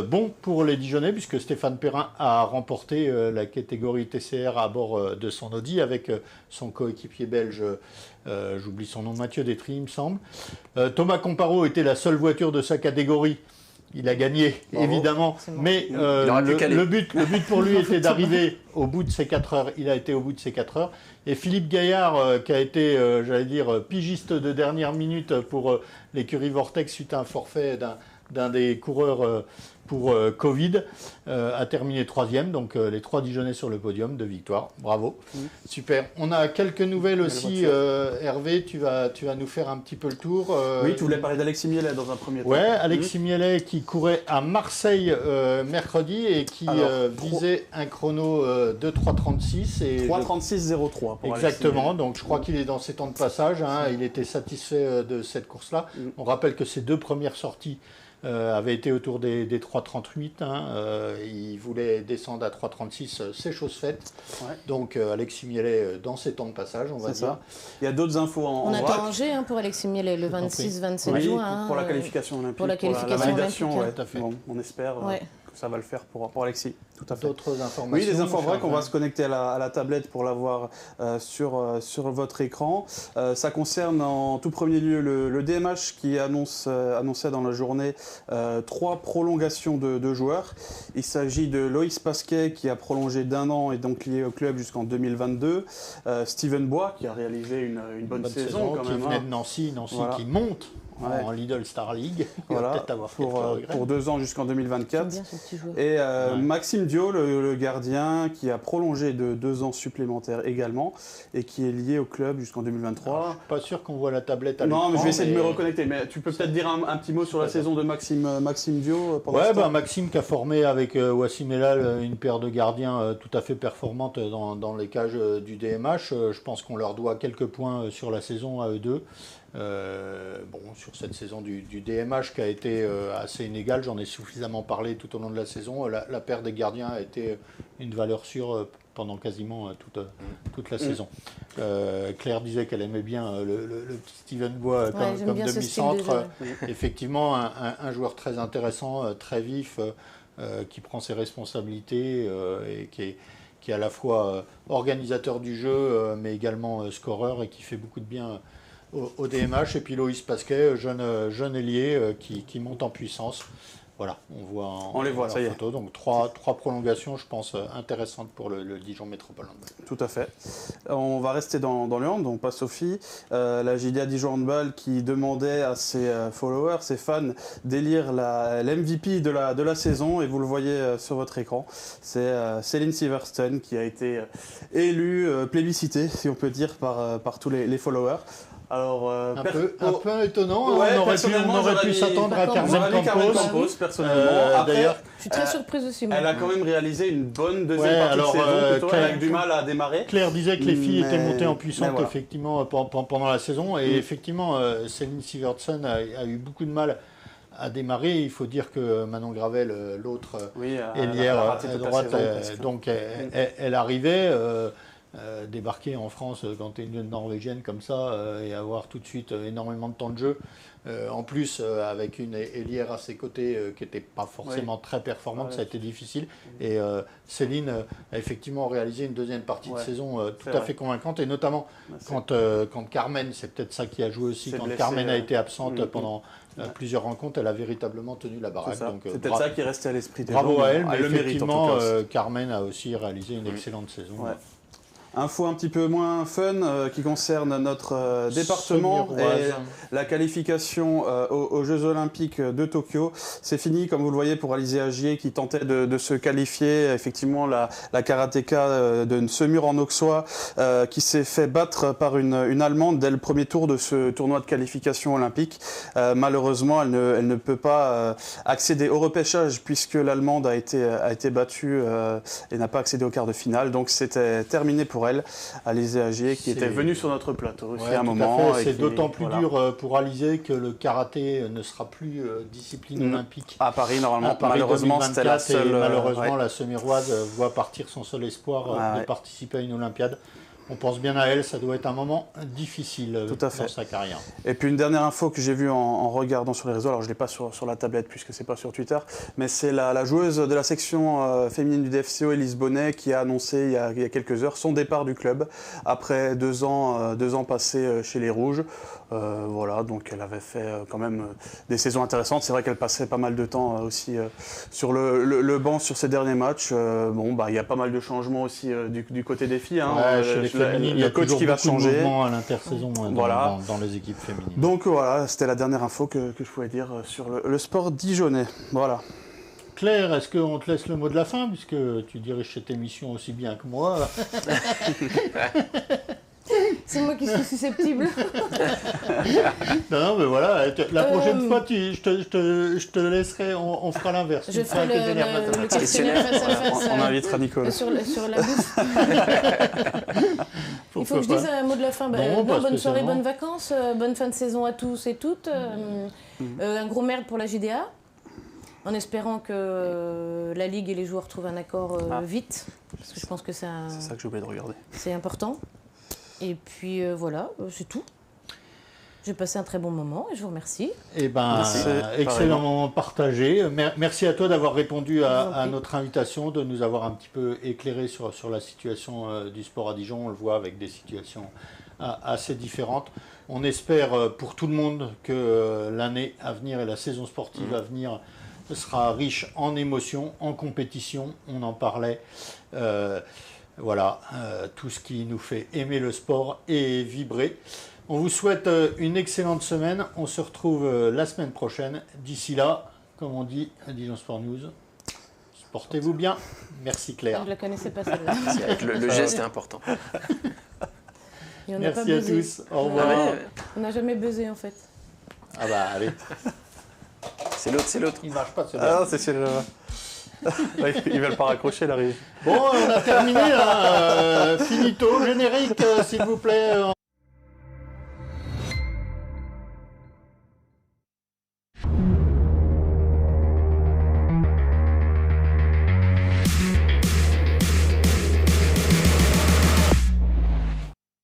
bons pour les Dijonnais, puisque Stéphane Perrin a remporté la catégorie TCR à bord de son Audi avec son coéquipier belge, j'oublie son nom, Mathieu Détry, il me semble. Thomas Comparo était la seule voiture de sa catégorie. Il a gagné, évidemment, mais le but pour lui était d'arriver au bout de ses 4 heures. Il a été au bout de ses 4 heures. Et Philippe Gaillard, qui a été, pigiste de dernière minute pour l'écurie Vortex suite à un forfait d'un des coureurs pour Covid, a terminé 3e. Donc les 3 Dijonnais sur le podium, 2 victoires. Bravo. Super. On a quelques nouvelles aussi. Hervé, tu vas nous faire un petit peu le tour. Oui, tu voulais parler d'Alexis Mielet dans un premier temps. Oui, Alexis Mielet qui courait à Marseille mercredi et qui visait un chrono de 3,36. 3,36,03 pour exactement, donc je crois qu'il est dans ses temps de passage. Hein, il était satisfait de cette course-là. On rappelle que ses 2 premières sorties avait été autour des 3,38. Hein, il voulait descendre à 3,36, c'est chose faite. Ouais. Donc Alexis Mielet dans ses temps de passage, on va dire. Ça. Il y a d'autres infos on attend Angers pour Alexis Mielet le 26-27 juin. Pour la qualification olympique. Pour la qualification olympique. Ouais, tout à fait. Bon, on espère que ça va le faire pour Alexis. Tout à fait. D'autres informations. Oui, des infos vrac, on va se connecter à la tablette pour l'avoir sur votre écran. Ça concerne en tout premier lieu le DMH qui annonçait dans la journée 3 prolongations de joueurs. Il s'agit de Loïs Pasquet qui a prolongé d'1 an et donc lié au club jusqu'en 2022. Steven Bois qui a réalisé une bonne saison quand qui même. Venait de Nancy voilà. Qui monte. En Lidl Star League, voilà, pour 2 ans jusqu'en 2024. Et Maxime Dio, le gardien, qui a prolongé de 2 ans supplémentaires également et qui est lié au club jusqu'en 2023. Alors, je ne suis pas sûr qu'on voit la tablette à l'écran. Non, mais je vais essayer de me reconnecter. Mais tu peux peut-être dire un petit mot sur la saison de Maxime Dio Oui, Maxime qui a formé avec Wassim Elal une paire de gardiens tout à fait performante dans les cages du DMH. Je pense qu'on leur doit quelques points sur la saison à eux deux. Sur cette saison du DMH qui a été assez inégale, j'en ai suffisamment parlé tout au long de la saison. La paire des gardiens a été une valeur sûre pendant quasiment toute la saison. Claire disait qu'elle aimait bien le petit Steven Bois comme demi-centre. Effectivement, un joueur très intéressant, très vif, qui prend ses responsabilités et qui est à la fois organisateur du jeu, mais également scoreur et qui fait beaucoup de bien au DMH. Et puis Loïs Pasquet, jeune ailier qui monte en puissance. Voilà, on voit en photo. Donc trois prolongations, je pense, intéressantes pour le Dijon Métropole Handball. Tout à fait. On va rester dans le hand, on passe Sophie. La JDA Dijon Handball qui demandait à ses followers, ses fans, d'élire l'MVP de la saison. Et vous le voyez sur votre écran. C'est Céline Siversten qui a été élue, plébiscitée, si on peut dire, par tous les followers. Alors, un peu étonnant, ouais, on aurait pu s'attendre à Carmen Campos, personnellement. D'ailleurs, je suis très surprise aussi. Elle a quand même réalisé une bonne deuxième partie de saison, elle a eu du mal à démarrer. Claire disait que les filles étaient montées en puissance effectivement pendant la saison, et effectivement, Céline Sivertsen a eu beaucoup de mal à démarrer. Il faut dire que Manon Gravel, l'autre ailière à droite, donc elle arrivait. débarquer en France quand tu es une norvégienne comme ça et avoir tout de suite énormément de temps de jeu. En plus, avec une ailière à ses côtés qui n'était pas forcément très performante, ça a été difficile. Et Céline a effectivement réalisé une deuxième partie de saison tout à fait convaincante. Et notamment quand Carmen, c'est peut-être ça qui a joué aussi, quand Carmen a été absente pendant plusieurs rencontres, elle a véritablement tenu la baraque. C'est peut-être ça qui est resté à l'esprit des gens. Bravo à elle, mais elle effectivement, le mérite, Carmen a aussi réalisé une excellente saison. Info un petit peu moins fun qui concerne notre département et la qualification aux Jeux Olympiques de Tokyo. C'est fini, comme vous le voyez, pour Alizé Agier qui tentait de se qualifier. Effectivement, la karatéka de Semur en Auxois qui s'est fait battre par une Allemande dès le premier tour de ce tournoi de qualification olympique. Malheureusement, elle ne peut pas accéder au repêchage puisque l'Allemande a été battue et n'a pas accédé au quart de finale. Donc c'était terminé pour elle, Alizé Agier, qui était venue sur notre plateau aussi à un moment. C'est d'autant plus dur pour Alizé que le karaté ne sera plus discipline olympique. À Paris, normalement. À Paris, malheureusement, c'était la seule. Et malheureusement, la Semuroise voit partir son seul espoir de participer à une Olympiade. On pense bien à elle, ça doit être un moment difficile dans sa carrière. Et puis une dernière info que j'ai vue en regardant sur les réseaux, alors je ne l'ai pas sur la tablette puisque ce n'est pas sur Twitter, mais c'est la joueuse de la section féminine du DFCO, Élise Bonnet, qui a annoncé il y a quelques heures son départ du club après 2 ans passés chez les Rouges. Voilà, donc elle avait fait quand même des saisons intéressantes. C'est vrai qu'elle passait pas mal de temps aussi sur le banc sur ses derniers matchs. Il y a pas mal de changements aussi du côté des filles. Chez les féminines, il y a coach qui va changer à l'intersaison dans les équipes féminines. Donc voilà, c'était la dernière info que je pouvais dire sur le sport dijonnais. Voilà. Claire, est-ce qu'on te laisse le mot de la fin, puisque tu diriges cette émission aussi bien que moi? C'est moi qui suis susceptible. Non, mais voilà, la prochaine fois, je te laisserai, on fera l'inverse. Je ferai le questionnaire face à face. On invitera Nicolas. Sur la bouffe. Il faut que je dise un mot de la fin. Bonne soirée, bonnes vacances, bonne fin de saison à tous et toutes. Un gros merde pour la JDA. En espérant que la Ligue et les joueurs trouvent un accord vite. Parce que je pense que c'est ça que j'ai oublié de regarder. C'est important. Et puis voilà, c'est tout. J'ai passé un très bon moment et je vous remercie. Excellent moment partagé. Merci à toi d'avoir répondu à notre invitation, de nous avoir un petit peu éclairé sur la situation du sport à Dijon. On le voit avec des situations assez différentes. On espère pour tout le monde que l'année à venir et la saison sportive à venir sera riche en émotions, en compétition. On en parlait. Voilà, tout ce qui nous fait aimer le sport et vibrer. On vous souhaite une excellente semaine. On se retrouve la semaine prochaine. D'ici là, comme on dit à Dijon Sport News, portez-vous bien. Merci Claire. Je ne la connaissais pas celle-là. Le geste est important. Merci à tous. Au revoir. On n'a jamais buzzé en fait. Ah bah allez. C'est l'autre. Il ne marche pas celui-là. Ah non, c'est celui-là. Ils veulent pas raccrocher la régie. Bon, on a terminé là. Finito, générique, s'il vous plaît.